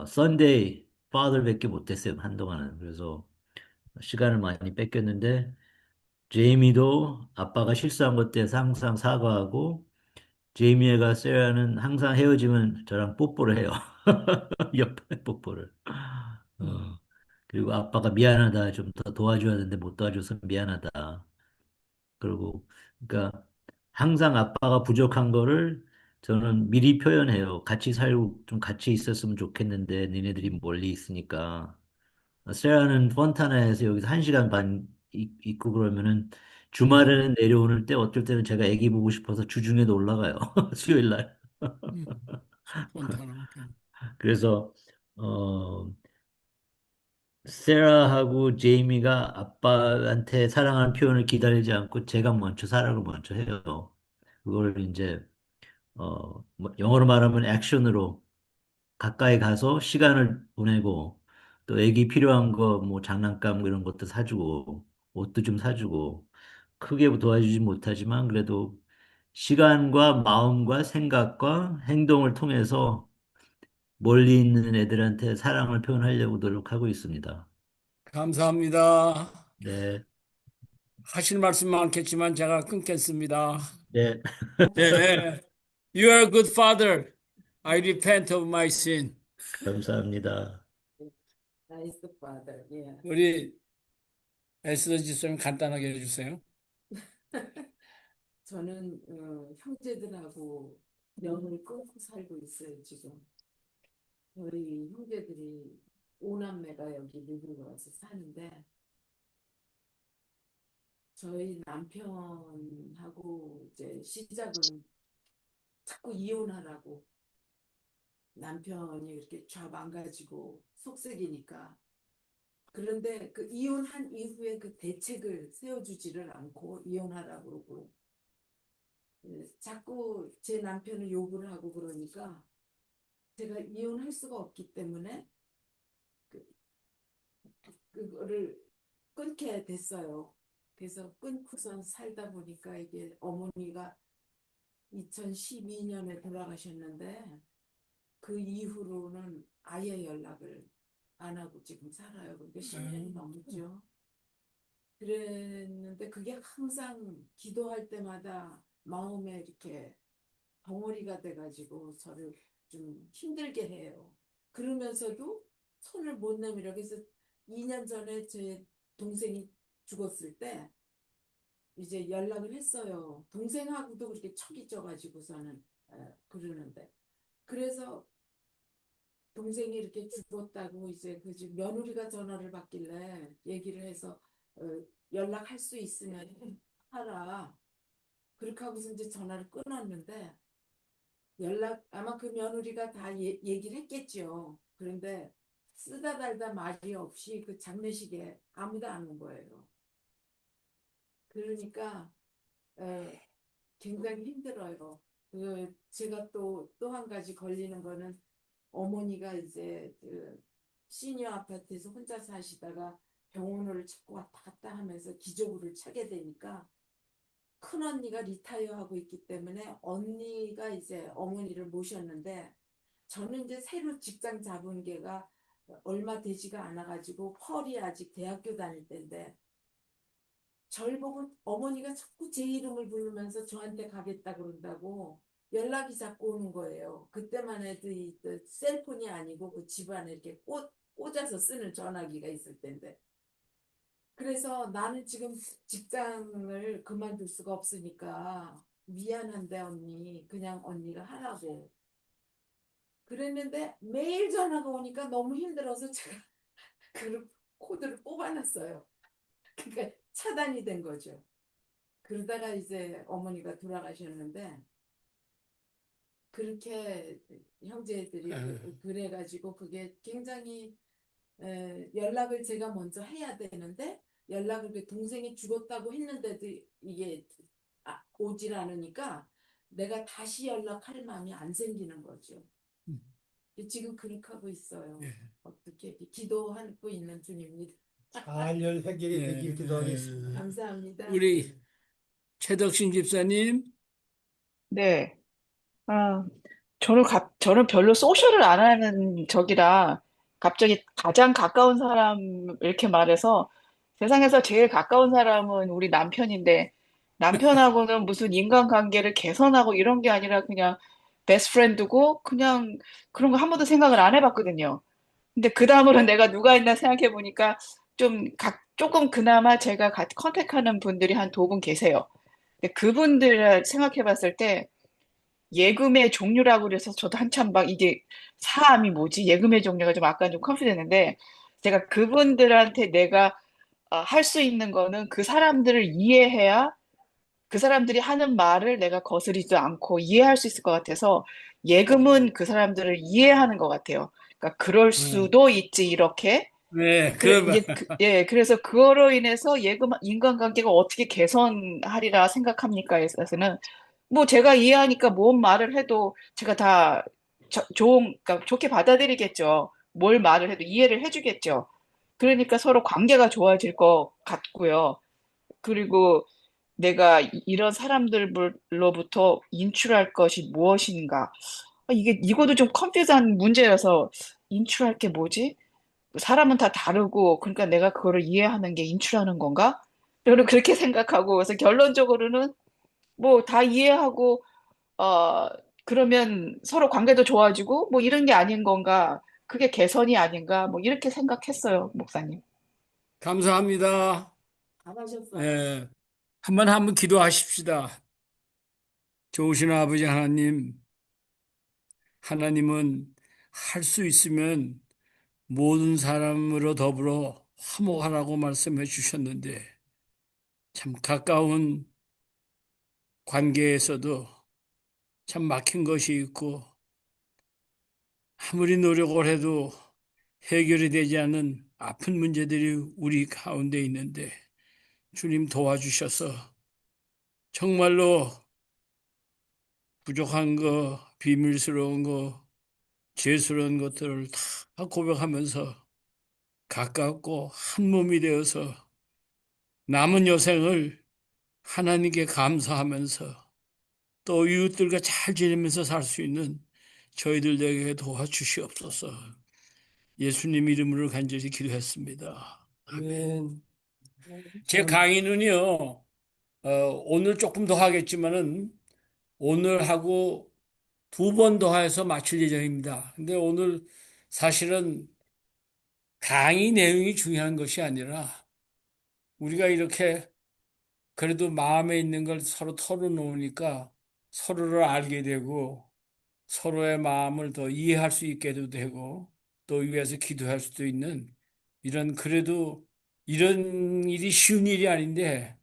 썬데이 파더밖에 못했어요 한동안은. 그래서 시간을 많이 뺏겼는데 제이미도 아빠가 실수한 것 대해서 항상 사과하고 제이미가 세라는 항상 헤어지면 저랑 뽀뽀를 해요. 옆에 뽀뽀를. 음. 그리고 아빠가 미안하다. 좀 더 도와줘야 되는데 못 도와줘서 미안하다. 그리고, 그러니까 항상 아빠가 부족한 거를 저는 미리 표현해요. 같이 살고 좀 같이 있었으면 좋겠는데 니네들이 멀리 있으니까. 세라는 폰타나에서 여기서 1시간 반 있고 그러면은 주말에는 내려오는 때 어쩔 때는 제가 애기 보고 싶어서 주중에도 올라가요. 수요일 날. 스폰타나. 그래서 어 세라하고 제이미가 아빠한테 사랑하는 표현을 기다리지 않고 제가 먼저 사랑을 먼저 해요. 그걸 이제 뭐 영어로 말하면 액션으로 가까이 가서 시간을 보내고 또 애기 필요한 거 뭐 장난감 이런 것도 사주고 옷도 좀 사주고 크게 도와주지 못하지만 그래도 시간과 마음과 생각과 행동을 통해서 멀리 있는 애들한테 사랑을 표현하려고 노력하고 있습니다. 감사합니다. 네, 하실 말씀 많겠지만 제가 끊겠습니다. 네, 예. You are a good father. I repent of my sin. 감사합니다. 나이스 father. 예. 우리 에스더 집사님 간단하게 해주세요. 저는 형제들하고 연을 끊고 살고 있어요, 지금. 저희 형제들이 오남매가 여기 미국에 와서 사는데 저희 남편하고 이제 시작은 자꾸 이혼하라고 남편이 이렇게 좌망가지고 속색이니까 그런데 그 이혼한 이후에 그 대책을 세워주지를 않고 이혼하라고 그러고 자꾸 제 남편을 욕을 하고 그러니까 제가 이혼할 수가 없기 때문에 그, 그거를 끊게 됐어요. 그래서 끊고선 살다 보니까 이게 어머니가 2012년에 돌아가셨는데 그 이후로는 아예 연락을 안 하고 지금 살아요. 그러니까 10년이 넘었죠. 그랬는데 그게 항상 기도할 때마다 마음에 이렇게 덩어리가 돼가지고 저를 좀 힘들게 해요. 그러면서도 손을 못 내밀어. 그래서 2년 전에 제 동생이 죽었을 때 이제 연락을 했어요. 동생하고도 그렇게 척이 져가지고서는 그러는데 그래서 동생이 이렇게 죽었다고 이제 그 집 며느리가 전화를 받길래 얘기를 해서 연락할 수 있으면 하라. 그렇게 하고서 이제 전화를 끊었는데 연락 아마 그 며느리가 다 얘기를 했겠죠. 그런데 쓰다 달다 말이 없이 그 장례식에 아무도 안 온 거예요. 그러니까 굉장히 힘들어요. 제가 또 한 가지 걸리는 거는 어머니가 이제 그 시니어 아파트에서 혼자 사시다가 병원을 자꾸 왔다 갔다 하면서 기저귀를 차게 되니까 큰 언니가 리타이어하고 있기 때문에 언니가 이제 어머니를 모셨는데 저는 이제 새로 직장 잡은 게가 얼마 되지가 않아가지고 펄이 아직 대학교 다닐 때인데 절 보고 어머니가 자꾸 제 이름을 부르면서 저한테 가겠다 그런다고 연락이 자꾸 오는 거예요. 그때만 해도 이 셀폰이 아니고 그 집안에 이렇게 꽂아서 쓰는 전화기가 있을 텐데. 그래서 나는 지금 직장을 그만둘 수가 없으니까 미안한데 언니 그냥 언니가 하라고 그랬는데 매일 전화가 오니까 너무 힘들어서 제가 그 코드를 뽑아놨어요. 그러니까 차단이 된 거죠. 그러다가 이제 어머니가 돌아가셨는데 그렇게 형제들이 그래가지고 그게 굉장히 연락을 제가 먼저 해야 되는데 연락을 그 동생이 죽었다고 했는데도 이게 오질 않으니까 내가 다시 연락할 마음이 안 생기는 거죠. 지금 그렇게 하고 있어요. 어떻게 이렇게 기도하고 있는 중입니다. 잘 해결이 되길 기도하겠습니다. 감사합니다. 우리 최덕신 집사님. 네. 아, 저는 별로 소셜을 안 하는 적이라 갑자기 가장 가까운 사람 이렇게 말해서 세상에서 제일 가까운 사람은 우리 남편인데 남편하고는 무슨 인간관계를 개선하고 이런 게 아니라 그냥 베스트 프렌드고 그냥 그런 거 한 번도 생각을 안 해봤거든요. 근데 그 다음으로 내가 누가 있나 생각해 보니까 조금 그나마 제가 같이 컨택하는 분들이 한 두 분 계세요. 근데 그분들을 생각해 봤을 때 예금의 종류라고 그래서 저도 한참 막 이게 사암이 뭐지? 예금의 종류가 좀 아까 좀 컨퓨됐는데 제가 그분들한테 내가 할 수 있는 거는 그 사람들을 이해해야 그 사람들이 하는 말을 내가 거스리지 않고 이해할 수 있을 것 같아서 예금은 그 사람들을 이해하는 것 같아요. 그러니까 그럴 네, 수도 있지 이렇게. 네, 그래 이제 그래서 그거로 인해서 예금 인간관계가 어떻게 개선하리라 생각합니까? 에서는 뭐 제가 이해하니까 뭔 말을 해도 제가 다 그러니까 좋게 받아들이겠죠. 뭘 말을 해도 이해를 해주겠죠. 그러니까 서로 관계가 좋아질 것 같고요. 그리고 내가 이런 사람들로부터 인출할 것이 무엇인가? 이것도 좀 컨퓨즈한 문제여서 인출할 게 뭐지? 사람은 다 다르고 그러니까 내가 그거를 이해하는 게 인출하는 건가? 저는 그렇게 생각하고 그래서 결론적으로는 뭐 다 이해하고 어, 그러면 서로 관계도 좋아지고, 뭐 이런 게 아닌 건가? 그게 개선이 아닌가? 뭐 이렇게 생각했어요, 목사님. 감사합니다. 잘하셨어요. 예, 한번 기도하십시다. 좋으신 아버지 하나님, 하나님은 할 수 있으면 모든 사람으로 더불어 화목하라고 말씀해 주셨는데, 참 가까운 관계에서도 참 막힌 것이 있고, 아무리 노력을 해도 해결이 되지 않은 아픈 문제들이 우리 가운데 있는데, 주님 도와주셔서 정말로 부족한 거, 비밀스러운 거, 죄스러운 것들을 다 고백하면서 가깝고 한 몸이 되어서 남은 여생을 하나님께 감사하면서 또 이웃들과 잘 지내면서 살 수 있는 저희들 에게 도와주시옵소서. 예수님 이름으로 간절히 기도했습니다. 아멘. 제 참, 강의는요, 오늘 조금 더 하겠지만은 오늘 하고 두 번 더 해서 마칠 예정입니다. 근데 오늘 사실은 강의 내용이 중요한 것이 아니라 우리가 이렇게 그래도 마음에 있는 걸 서로 털어놓으니까 서로를 알게 되고 서로의 마음을 더 이해할 수 있게도 되고 또 위해서 기도할 수도 있는 이런 그래도 이런 일이 쉬운 일이 아닌데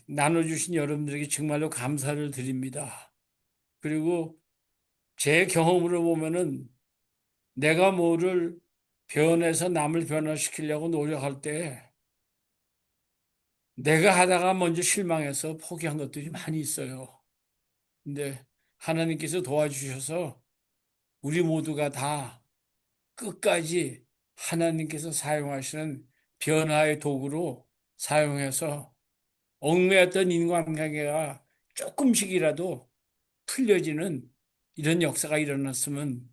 나눠주신 여러분들에게 정말로 감사를 드립니다. 그리고 제 경험으로 보면은 내가 뭐를 변해서 남을 변화시키려고 노력할 때 내가 하다가 먼저 실망해서 포기한 것들이 많이 있어요. 근데 하나님께서 도와주셔서 우리 모두가 다 끝까지 하나님께서 사용하시는 변화의 도구로 사용해서 얽매였던 인간관계가 조금씩이라도 풀려지는 이런 역사가 일어났으면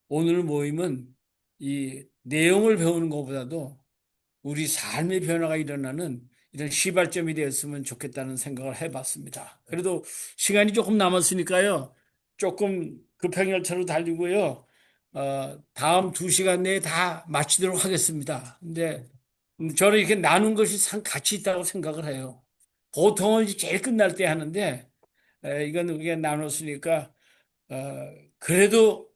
오늘 모임은 이 내용을 배우는 것보다도 우리 삶의 변화가 일어나는 이런 시발점이 되었으면 좋겠다는 생각을 해봤습니다. 그래도 시간이 조금 남았으니까요. 조금 급행열차로 달리고요. 다음 2시간 내에 다 마치도록 하겠습니다. 근데 저는 이렇게 나눈 것이 상 가치 있다고 생각을 해요. 보통은 이제 제일 끝날 때 하는데 이건 우리가 나눴으니까 그래도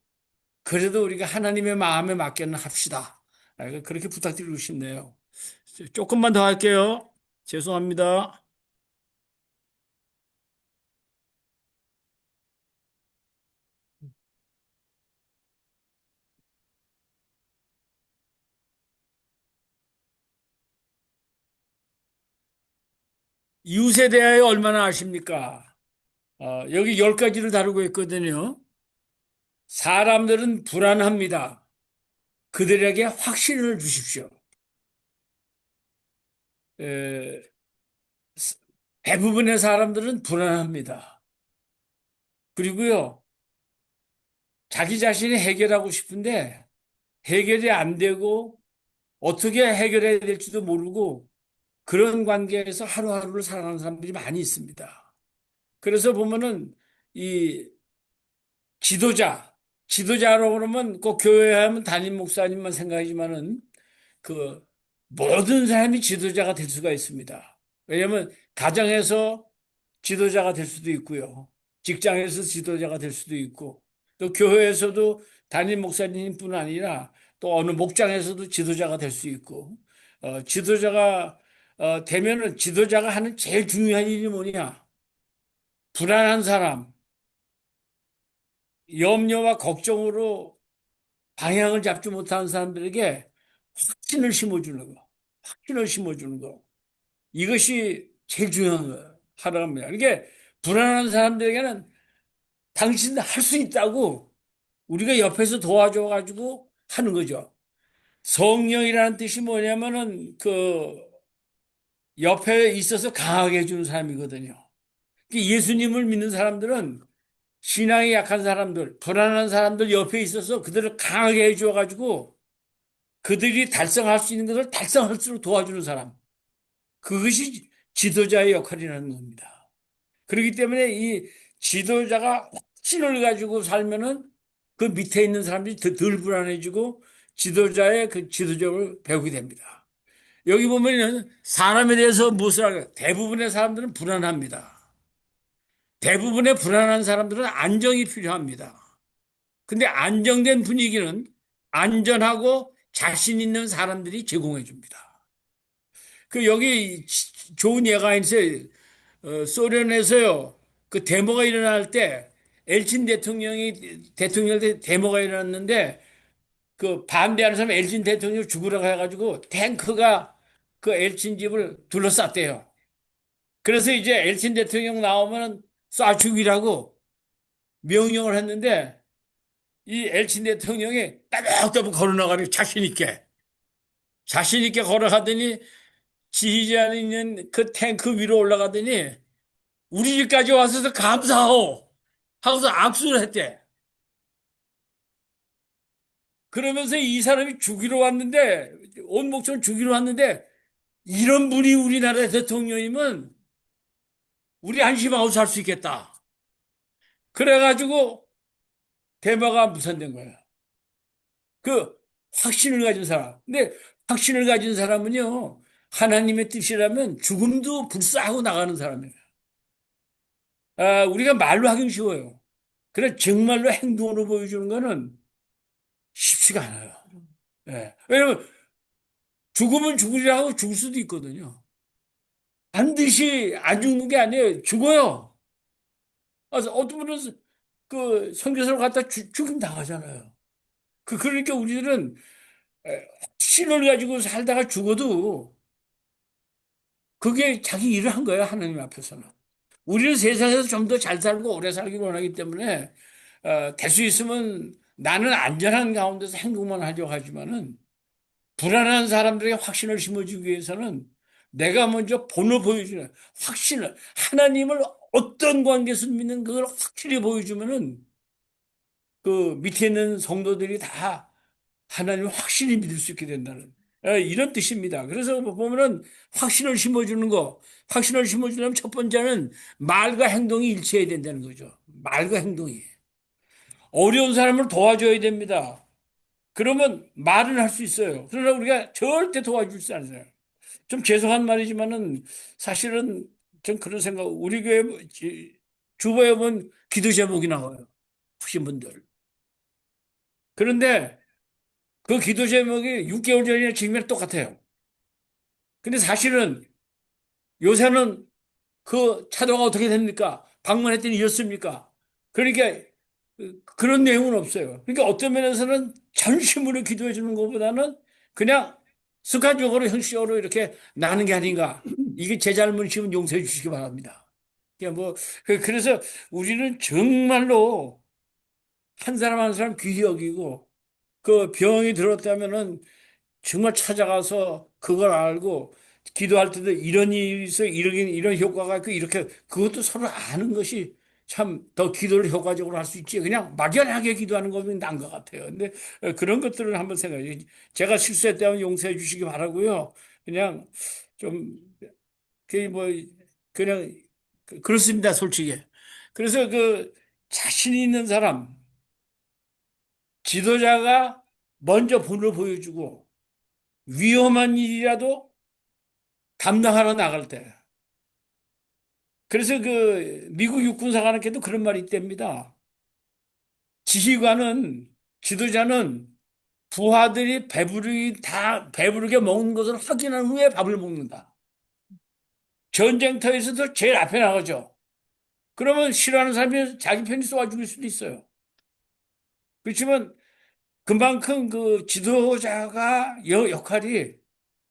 우리가 하나님의 마음에 맡겨는 합시다. 그렇게 부탁드리고 싶네요. 조금만 더 할게요. 죄송합니다. 이웃에 대하여 얼마나 아십니까? 여기 10가지를 다루고 있거든요. 사람들은 불안합니다. 그들에게 확신을 주십시오. 에, 대부분의 사람들은 불안합니다. 그리고요, 자기 자신이 해결하고 싶은데 해결이 안 되고 어떻게 해결해야 될지도 모르고 그런 관계에서 하루하루를 살아가는 사람들이 많이 있습니다. 그래서 보면은 이 지도자라고 그러면 꼭 교회 하면 담임 목사님만 생각하지만은 그 모든 사람이 지도자가 될 수가 있습니다. 왜냐하면 가정에서 지도자가 될 수도 있고요. 직장에서 지도자가 될 수도 있고 또 교회에서도 담임 목사님뿐 아니라 또 어느 목장에서도 지도자가 될 수 있고 지도자가 되면은 지도자가 하는 제일 중요한 일이 뭐냐? 불안한 사람, 염려와 걱정으로 방향을 잡지 못하는 사람들에게 확신을 심어주는 거, 확신을 심어주는 거. 이것이 제일 중요한 거예요. 하나입니다. 이게 불안한 사람들에게는 당신 할 수 있다고 우리가 옆에서 도와줘가지고 하는 거죠. 성령이라는 뜻이 뭐냐면은 그 옆에 있어서 강하게 해주는 사람이거든요. 예수님을 믿는 사람들은 신앙이 약한 사람들, 불안한 사람들 옆에 있어서 그들을 강하게 해줘가지고 그들이 달성할 수 있는 것을 달성할수록 도와주는 사람. 그것이 지도자의 역할이라는 겁니다. 그렇기 때문에 이 지도자가 확신을 가지고 살면은 그 밑에 있는 사람들이 덜 불안해지고 지도자의 그 지도적을 배우게 됩니다. 여기 보면은 사람에 대해서 무엇을 할까? 대부분의 사람들은 불안합니다. 대부분의 불안한 사람들은 안정이 필요합니다. 근데 안정된 분위기는 안전하고 자신 있는 사람들이 제공해 줍니다. 그 여기 좋은 예가 있어요. 소련에서요. 그 데모가 일어날 때 엘친 대통령 때 데모가 일어났는데 그 반대하는 사람 엘친 대통령 죽으라고 해가지고 탱크가 그 엘친 집을 둘러쌌대요. 그래서 이제 엘친 대통령 나오면 쏴 죽이라고 명령을 했는데 이 엘친 대통령이 따박따박 걸어나가니 자신 있게 걸어가더니 지휘자 안에 있는 그 탱크 위로 올라가더니 우리 집까지 와서 감사하오 하고서 악수를 했대. 그러면서 이 사람이 죽이러 왔는데 온 목적은 죽이러 왔는데 이런 분이 우리나라 대통령이면 우리 안심하고 살 수 있겠다. 그래가지고 대마가 무산된 거야. 그 확신을 가진 사람. 근데 확신을 가진 사람은요, 하나님의 뜻이라면 죽음도 불사하고 나가는 사람이에요. 우리가 말로 하긴 쉬워요. 그래, 정말로 행동으로 보여주는 거는 쉽지가 않아요. 예. 왜냐면 죽으면 죽으리라 하고 죽을 수도 있거든요. 반드시 안 죽는 게 아니에요. 죽어요. 그래서 어떤 분은 그 선교사를 갖다 죽임 당하잖아요. 그러니까 우리들은 신을 가지고 살다가 죽어도 그게 자기 일을 한 거예요, 하나님 앞에서는. 우리는 세상에서 좀 더 잘 살고 오래 살기 원하기 때문에, 될 수 있으면 나는 안전한 가운데서 행동만 하려고 하지만은, 불안한 사람들에게 확신을 심어주기 위해서는 내가 먼저 본을 보여주는 확신을, 하나님을 어떤 관계에서 믿는 그걸 확실히 보여주면은, 그 밑에 있는 성도들이 다 하나님을 확실히 믿을 수 있게 된다는 이런 뜻입니다. 그래서 보면은 확신을 심어주려면 첫 번째는 말과 행동이 일치해야 된다는 거죠. 말과 행동이. 어려운 사람을 도와줘야 됩니다. 그러면 말은 할 수 있어요. 그러나 우리가 절대 도와줄 수 않아요. 좀 죄송한 말이지만은 사실은 전 그런 생각, 우리 교회 주보에 보면 기도 제목이 나와요. 후신 분들. 그런데 그 기도 제목이 6개월 전이나 지금이랑 똑같아요. 근데 사실은 요새는 그 차도가 어떻게 됩니까? 방문했더니 이렇습니까? 그러니까 그런 내용은 없어요. 그러니까 어떤 면에서는 전심으로 기도해 주는 것보다는 그냥 습관적으로 형식적으로 이렇게 나는 게 아닌가. 이게 제 잘못이면 용서해 주시기 바랍니다. 그러니까 뭐 그래서 우리는 정말로 한 사람 한 사람 귀히 여기고 그 병이 들었다면은 정말 찾아가서 그걸 알고 기도할 때도 이런 일이 있어, 이런 효과가 있고, 이렇게, 그것도 서로 아는 것이 참 더 기도를 효과적으로 할 수 있지. 그냥 막연하게 기도하는 거면 난 것 같아요. 근데 그런 것들을 한번 생각해. 제가 실수했다면 용서해 주시기 바라고요. 그냥 좀, 그 뭐, 그냥, 그렇습니다, 솔직히. 그래서 그 자신 있는 사람, 지도자가 먼저 본을 보여주고 위험한 일이라도 감당하러 나갈 때. 그래서 그 미국 육군사관학교도 그런 말이 있답니다. 지휘관은 지도자는 부하들이 배부르게 먹는 것을 확인한 후에 밥을 먹는다. 전쟁터에서도 제일 앞에 나가죠. 그러면 싫어하는 사람이 자기 편이 쏘아 죽일 수도 있어요. 그렇지만 그만큼 그 지도자가 역할이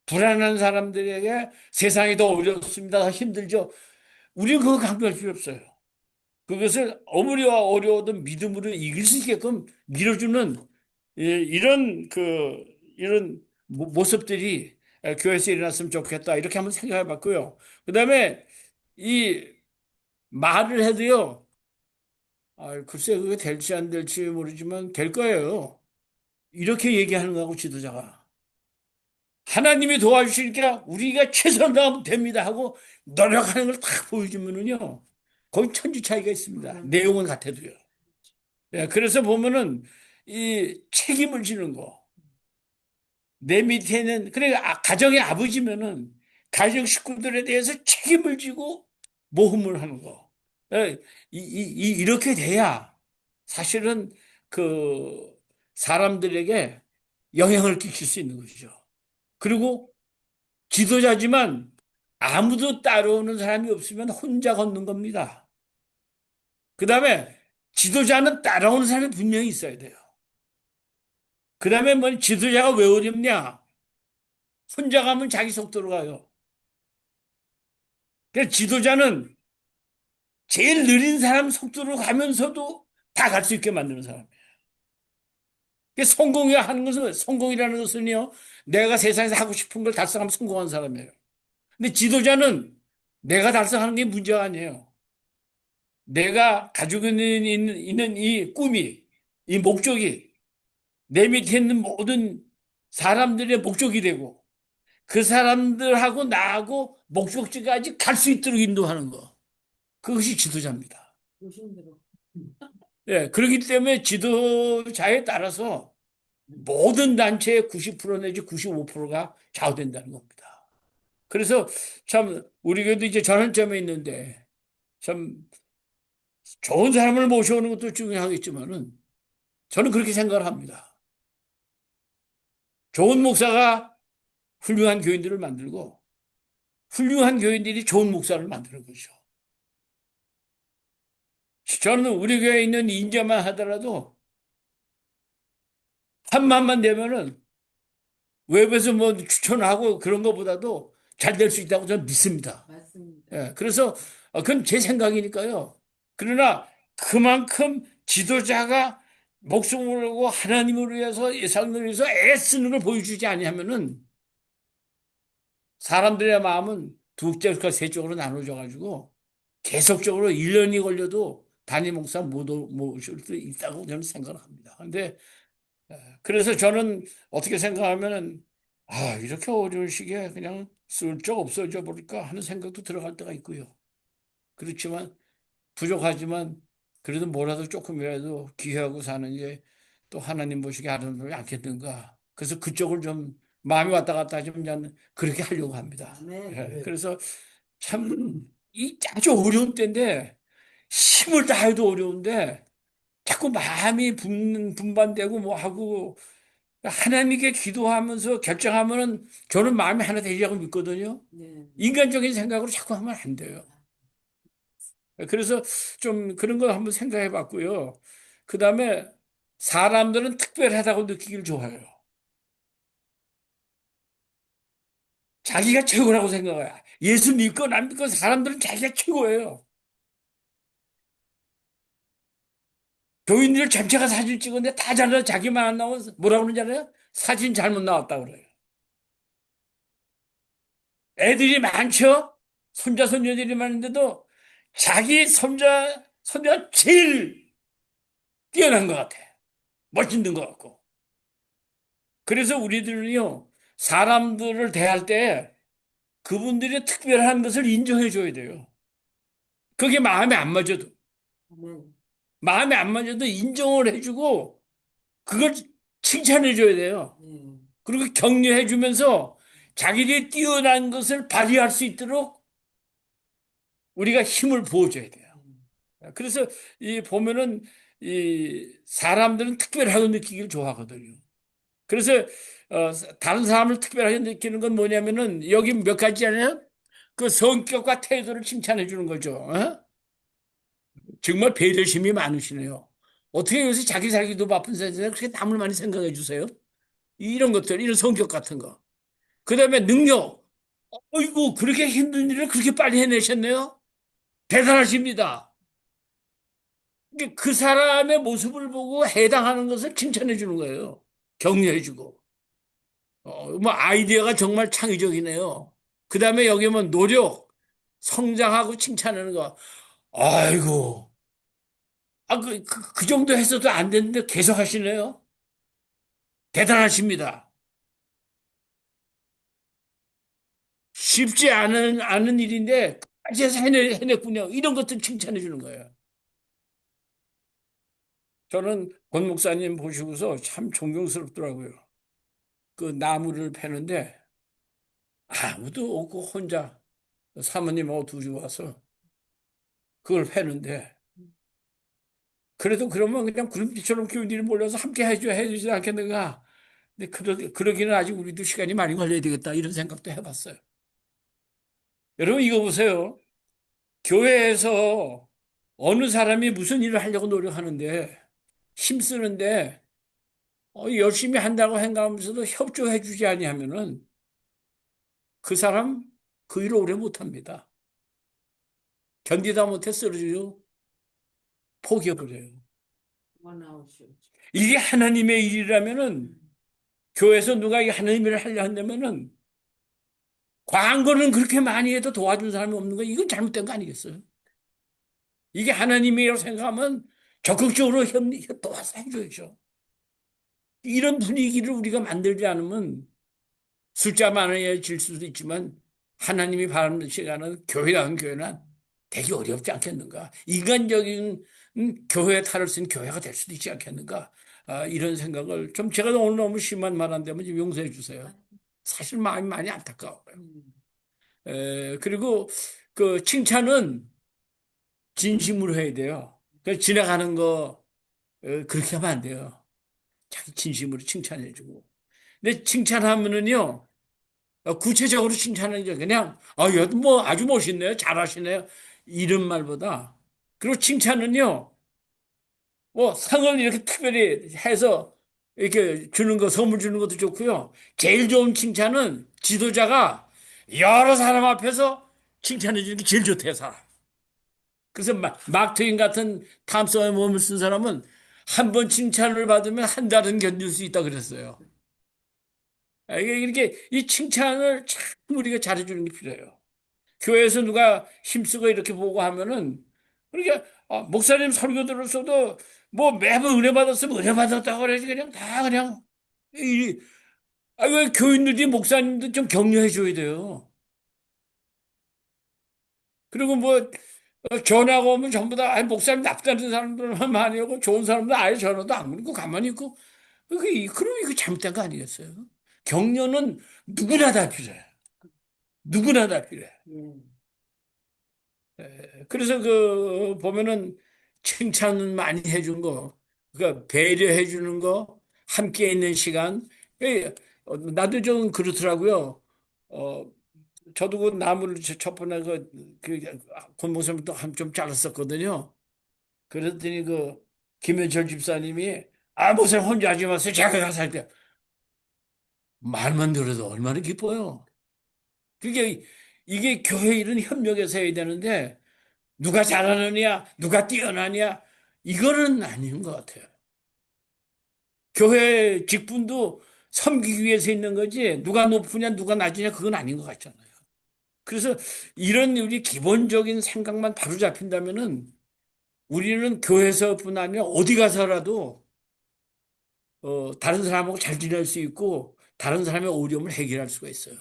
불안한 사람들에게 세상이 더 어렵습니다. 더 힘들죠. 우리는 그거 강조할 필요 없어요. 그것을 아무리 어려워도 믿음으로 이길 수 있게끔 밀어주는 이런 모습들이 교회에서 일어났으면 좋겠다. 이렇게 한번 생각해 봤고요. 그 다음에 이 말을 해도요. 글쎄 그게 될지 안 될지 모르지만 될 거예요. 이렇게 얘기하는 거하고 지도자가. 하나님이 도와주시니까 우리가 최선을 다하면 됩니다 하고 노력하는 걸 딱 보여주면은요. 거의 천지 차이가 있습니다. 내용은 같아도요. 예, 그래서 보면은 이 책임을 지는 거. 내 밑에는 그래 가정의 아버지면은 가정 식구들에 대해서 책임을 지고 모험을 하는 거. 예, 이렇게 돼야 사실은 그 사람들에게 영향을 끼칠 수 있는 것이죠. 그리고 지도자지만 아무도 따라오는 사람이 없으면 혼자 걷는 겁니다. 그 다음에 지도자는 따라오는 사람이 분명히 있어야 돼요. 그 다음에 뭐 지도자가 왜 어렵냐? 혼자 가면 자기 속도로 가요. 그래서 지도자는 제일 느린 사람 속도로 가면서도 다 갈 수 있게 만드는 사람이에요. 성공이라는 것은요, 내가 세상에서 하고 싶은 걸 달성하면 성공한 사람이에요. 근데 지도자는 내가 달성하는 게 문제가 아니에요. 내가 가지고 있는 이 꿈이, 이 목적이 내 밑에 있는 모든 사람들의 목적이 되고 그 사람들하고 나하고 목적지까지 갈 수 있도록 인도하는 거. 그것이 지도자입니다. 조심들어. 예, 그렇기 때문에 지도자에 따라서 모든 단체의 90% 내지 95%가 좌우된다는 겁니다. 그래서 참 우리 교회도 이제 전환점에 있는데 참 좋은 사람을 모셔오는 것도 중요하겠지만은 저는 그렇게 생각을 합니다. 좋은 목사가 훌륭한 교인들을 만들고 훌륭한 교인들이 좋은 목사를 만드는 거죠. 저는 우리 교회에 있는 인재만 하더라도 3만만 되면은 외부에서 뭐 추천하고 그런 것보다도 잘 될 수 있다고 저는 믿습니다. 맞습니다. 예, 그래서 그건 제 생각이니까요. 그러나 그만큼 지도자가 목숨을 걸고 하나님을 위해서 예상을 위해서 애쓰는 걸 보여주지 아니하면은 사람들의 마음은 두 쪽과 세 쪽으로 나눠져 가지고 계속적으로 1년이 걸려도 단임 목사 못 오실 수 있다고 저는 생각을 합니다. 근데 그래서 저는 어떻게 생각하면은 이렇게 어려운 시기에 그냥 슬쩍 없어져 버릴까 하는 생각도 들어갈 때가 있고요. 그렇지만 부족하지만 그래도 뭐라도 조금이라도 기회하고 사는 게 또 하나님 보시기에 아름답지 않겠는가. 그래서 그쪽을 좀 마음이 왔다 갔다 좀 그냥 그렇게 하려고 합니다. 네. 그래서 참 이 아주 어려운 때인데 힘을 다해도 어려운데 자꾸 마음이 분반되고 뭐 하고 하나님께 기도하면서 결정하면은 저는 마음이 하나 되리라고 믿거든요. 네. 인간적인 생각으로 자꾸 하면 안 돼요. 그래서 좀 그런 거 한번 생각해 봤고요. 그 다음에 사람들은 특별하다고 느끼길 좋아해요. 자기가 최고라고 생각해요. 예수 믿건 안 믿건 사람들은 자기가 최고예요. 교인들 전체가 사진 찍었는데 다 잘라 자기만 안 나와서 뭐라고 그러는지 알아요? 사진 잘못 나왔다 그래요. 애들이 많죠? 손자, 손녀들이 많은데도 자기 손자가 제일 뛰어난 것 같아. 멋있는 것 같고. 그래서 우리들은요, 사람들을 대할 때 그분들이 특별한 것을 인정해 줘야 돼요. 그게 마음에 안 맞아도. 아멘. 마음에 안 맞아도 인정을 해주고, 그걸 칭찬해 줘야 돼요. 네. 그리고 격려해 주면서 자기들이 뛰어난 것을 발휘할 수 있도록 우리가 힘을 부어줘야 돼요. 그래서 이 보면은 이 사람들은 특별하게 느끼기를 좋아하거든요. 그래서 다른 사람을 특별하게 느끼는 건 뭐냐면은 여기 몇 가지잖아요. 그 성격과 태도를 칭찬해 주는 거죠. 어? 정말 배려심이 많으시네요. 어떻게 요새 자기 살기도 바쁜 세상에 그렇게 남을 많이 생각해 주세요? 이런 것들, 이런 성격 같은 거. 그다음에 능력. 어이구, 그렇게 힘든 일을 그렇게 빨리 해내셨네요. 대단하십니다. 그 사람의 모습을 보고 해당하는 것을 칭찬해 주는 거예요. 격려해 주고. 뭐 아이디어가 정말 창의적이네요. 그다음에 여기 뭐 노력, 성장하고 칭찬하는 거. 아이고. 그 정도 했어도 안 되는데 계속 하시네요. 대단하십니다. 쉽지 않은 일인데, 까지 해서 해냈군요. 이런 것들 칭찬해 주는 거예요. 저는 권 목사님 보시고서 참 존경스럽더라고요. 그 나무를 패는데 아무도 없고 혼자 사모님하고 둘이 와서 그걸 패는데 그래도 그러면 그냥 구름비처럼 기운들이 몰려서 함께 해주지 않겠는가. 근데 그러기는 아직 우리도 시간이 많이 걸려야 되겠다 이런 생각도 해봤어요. 여러분 이거 보세요. 교회에서 어느 사람이 무슨 일을 하려고 노력하는데 힘쓰는데 열심히 한다고 생각하면서도 협조해 주지 아니하면은 그 사람 그 일을 오래 못합니다. 견디다 못해 쓰러지고 포기해버려요. 원아웃이요. 이게 하나님의 일이라면은 교회에서 누가 이 하나님의 일을 하려 한다면은 광고는 그렇게 많이 해도 도와준 사람이 없는 거 이건 잘못된 거 아니겠어요? 이게 하나님의 일이라고 생각하면 적극적으로 도와서 해줘야죠. 이런 분위기를 우리가 만들지 않으면 숫자 많아질 수도 있지만 하나님이 바라는 시간은 교회다운 교회는 되기 어렵지 않겠는가? 인간적인 교회에 탈을 쓴 교회가 될 수도 있지 않겠는가? 이런 생각을 좀 제가 오늘 너무 심한 말 한다면 좀 용서해 주세요. 사실 마음이 많이 안타까워요. 그리고 그 칭찬은 진심으로 해야 돼요. 그 지나가는 거 그렇게 하면 안 돼요. 자기 진심으로 칭찬해주고. 근데 칭찬하면은요. 구체적으로 칭찬하는 게 그냥 여튼 뭐 아주 멋있네요. 잘하시네요. 이런 말보다 그리고 칭찬은요. 뭐 상을 이렇게 특별히 해서 이렇게 주는 거 선물 주는 것도 좋고요. 제일 좋은 칭찬은 지도자가 여러 사람 앞에서 칭찬해 주는 게 제일 좋대요, 사람. 그래서 마크 트웨인 같은 탐성의 몸을 쓴 사람은 한 번 칭찬을 받으면 한 달은 견딜 수 있다 그랬어요. 이게 이렇게 이 칭찬을 참 우리가 잘해주는 게 필요해요. 교회에서 누가 힘쓰고 이렇게 보고 하면은 그러니까 목사님 설교 들었어도 뭐 매번 은혜 받았으면 은혜 받았다고 그래야지 그냥 다 그냥 이 왜 교인들이 목사님도 좀 격려해 줘야 돼요. 그리고 뭐 전화가 오면 전부 다 목사님 나쁘다는 사람들만 많이 오고 좋은 사람들 아예 전화도 안 받고 가만히 있고 그럼 이거 잘못된 거 아니겠어요? 격려는 누구나 다 필요해. 누구나 다 필요해. 그래서 그 보면은 칭찬 많이 해준 거, 그러니까 배려해 주는 거, 함께 있는 시간. 나도 좀 그렇더라고요. 어, 저도 그 나무를 첫 번에 그 권목사님도 좀 잘랐었거든요. 그랬더니 그 김현철 집사님이 목사님 혼자 하지 마세요. 제가 가서 할 때 말만 들어도 얼마나 기뻐요. 그게 이게 교회 일은 협력해서 해야 되는데 누가 잘하느냐, 누가 뛰어나냐, 이거는 아닌 것 같아요. 교회 직분도 섬기기 위해서 있는 거지, 누가 높으냐, 누가 낮으냐, 그건 아닌 것 같잖아요. 그래서 이런 우리 기본적인 생각만 바로 잡힌다면은 우리는 교회에서뿐 아니라 어디 가서라도 다른 사람하고 잘 지낼 수 있고 다른 사람의 어려움을 해결할 수가 있어요.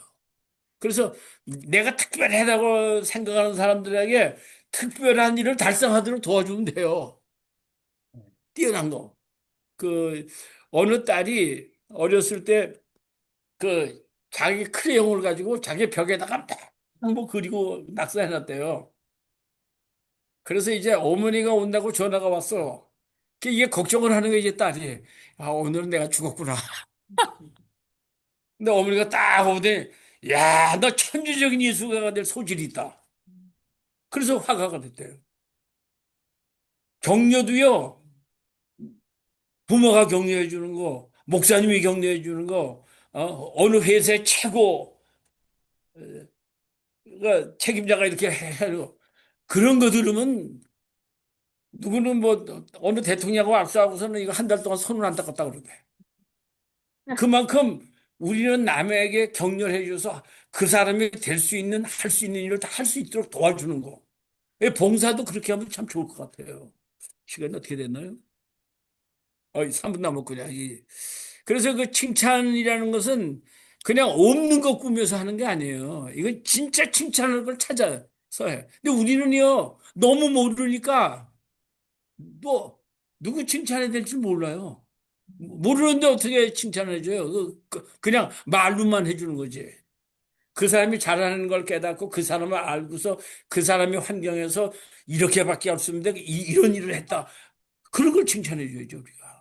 그래서 내가 특별하다고 생각하는 사람들에게 특별한 일을 달성하도록 도와주면 돼요. 뛰어난 거. 그 어느 딸이 어렸을 때 그 자기 크레용을 가지고 자기 벽에다가 뭐 그리고 낙서해놨대요. 그래서 이제 어머니가 온다고 전화가 왔어. 이게 걱정을 하는 거 이제 딸이. 아, 오늘은 내가 죽었구나. 근데 어머니가 딱 오더니, 야, 너 천주적인 예술가가 될 소질이 있다. 그래서 화가가 됐대요. 격려도요, 부모가 격려해 주는 거, 목사님이 격려해 주는 거, 어느 회사의 최고, 책임자가 이렇게 해요. 그런 거 들으면 누구는 뭐 어느 대통령하고 악수하고서는 이거 한 달 동안 손을 안 닦았다 그러대. 그만큼 우리는 남에게 격려를 해줘서 그 사람이 될 수 있는, 할 수 있는 일을 다 할 수 있도록 도와주는 거. 봉사도 그렇게 하면 참 좋을 것 같아요. 시간이 어떻게 됐나요? 3분 남았군요. 그래서 그 칭찬이라는 것은 그냥 없는 거 꾸며서 하는 게 아니에요. 이건 진짜 칭찬할 걸 찾아서 해. 근데 우리는요, 너무 모르니까 또 누구 칭찬해야 될지 몰라요. 모르는데 어떻게 칭찬을 해줘요? 그냥 말로만 해주는 거지. 그 사람이 잘하는 걸 깨닫고 그 사람을 알고서 그 사람의 환경에서 이렇게밖에 없습니다. 이런 일을 했다. 그런 걸 칭찬해줘야죠, 우리가.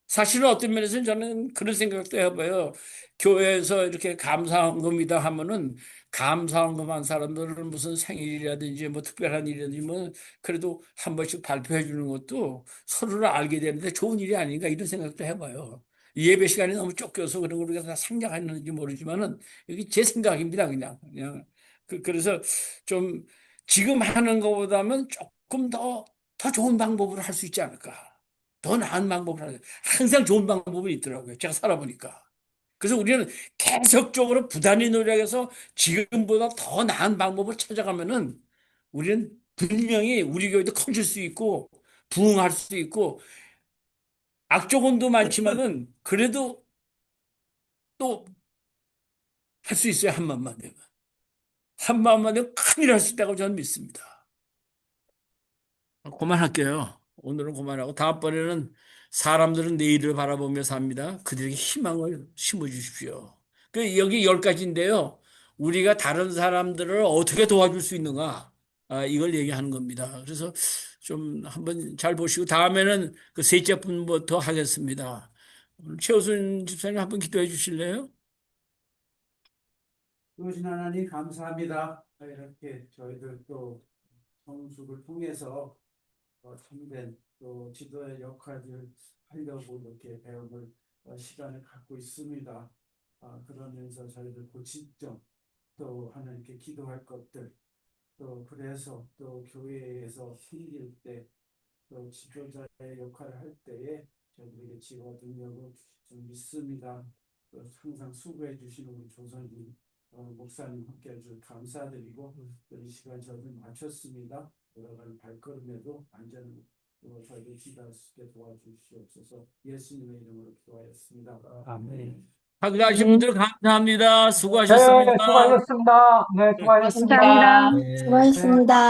사실은 어떤 면에서는 저는 그런 생각도 해봐요. 교회에서 이렇게 감사헌금이다 하면은 감사헌금 한 사람들은 무슨 생일이라든지 뭐 특별한 일이라든지 뭐 그래도 한 번씩 발표해 주는 것도 서로를 알게 되는데 좋은 일이 아닌가 이런 생각도 해봐요. 예배 시간이 너무 쫓겨서 그런 걸 우리가 다 생각했는지 모르지만은 이게 제 생각입니다. 그냥. 그래서 좀 지금 하는 것보다는 조금 더 좋은 방법으로 할 수 있지 않을까. 더 나은 방법을 하는 항상 좋은 방법이 있더라고요. 제가 살아보니까. 그래서 우리는 계속적으로 부단히 노력해서 지금보다 더 나은 방법을 찾아가면은 우리는 분명히 우리 교회도 커질 수 있고 부흥할 수 있고 악조건도 많지만은 그래도 또 할 수 있어요. 한 마음만 되면. 한 마음만 되면 큰일 할 수 있다고 저는 믿습니다. 그만할게요. 오늘은 그만하고 다음번에는 사람들은 내일을 바라보며 삽니다. 그들에게 희망을 심어 주십시오. 여기 10가지인데요. 우리가 다른 사람들을 어떻게 도와줄 수 있는가? 이걸 얘기하는 겁니다. 그래서 좀 한번 잘 보시고 다음에는 그 셋째 분부터 하겠습니다. 최호순 집사님 한번 기도해 주실래요? 그러신 하나님 감사합니다. 이렇게 저희들 또 성숙을 통해서 참된 또 지도의 역할을 하려고 이렇게 배움을 시간을 갖고 있습니다. 그러면서 저희들 고집점 또 하나님께 기도할 것들 또 그래서 또 교회에서 생길 때 또 지도자의 역할을 할 때에 저희들에게 지혜와 능력을 좀 믿습니다. 또 항상 수고해 주시는 우리 조선님 목사님 함께 해주셔서 감사드리고 또 이 시간 저희들 마쳤습니다. 돌아가는 발걸음에도 안전으로 저희를 지도할 수 있게 도와주시옵소서. 예수님의 이름으로 기도하였습니다. 아멘. 참가하신 분들 감사합니다. 네, 수고하셨습니다. 수고하셨습니다. 네, 수고하셨습니다. 고맙습니다. 수고하셨습니다.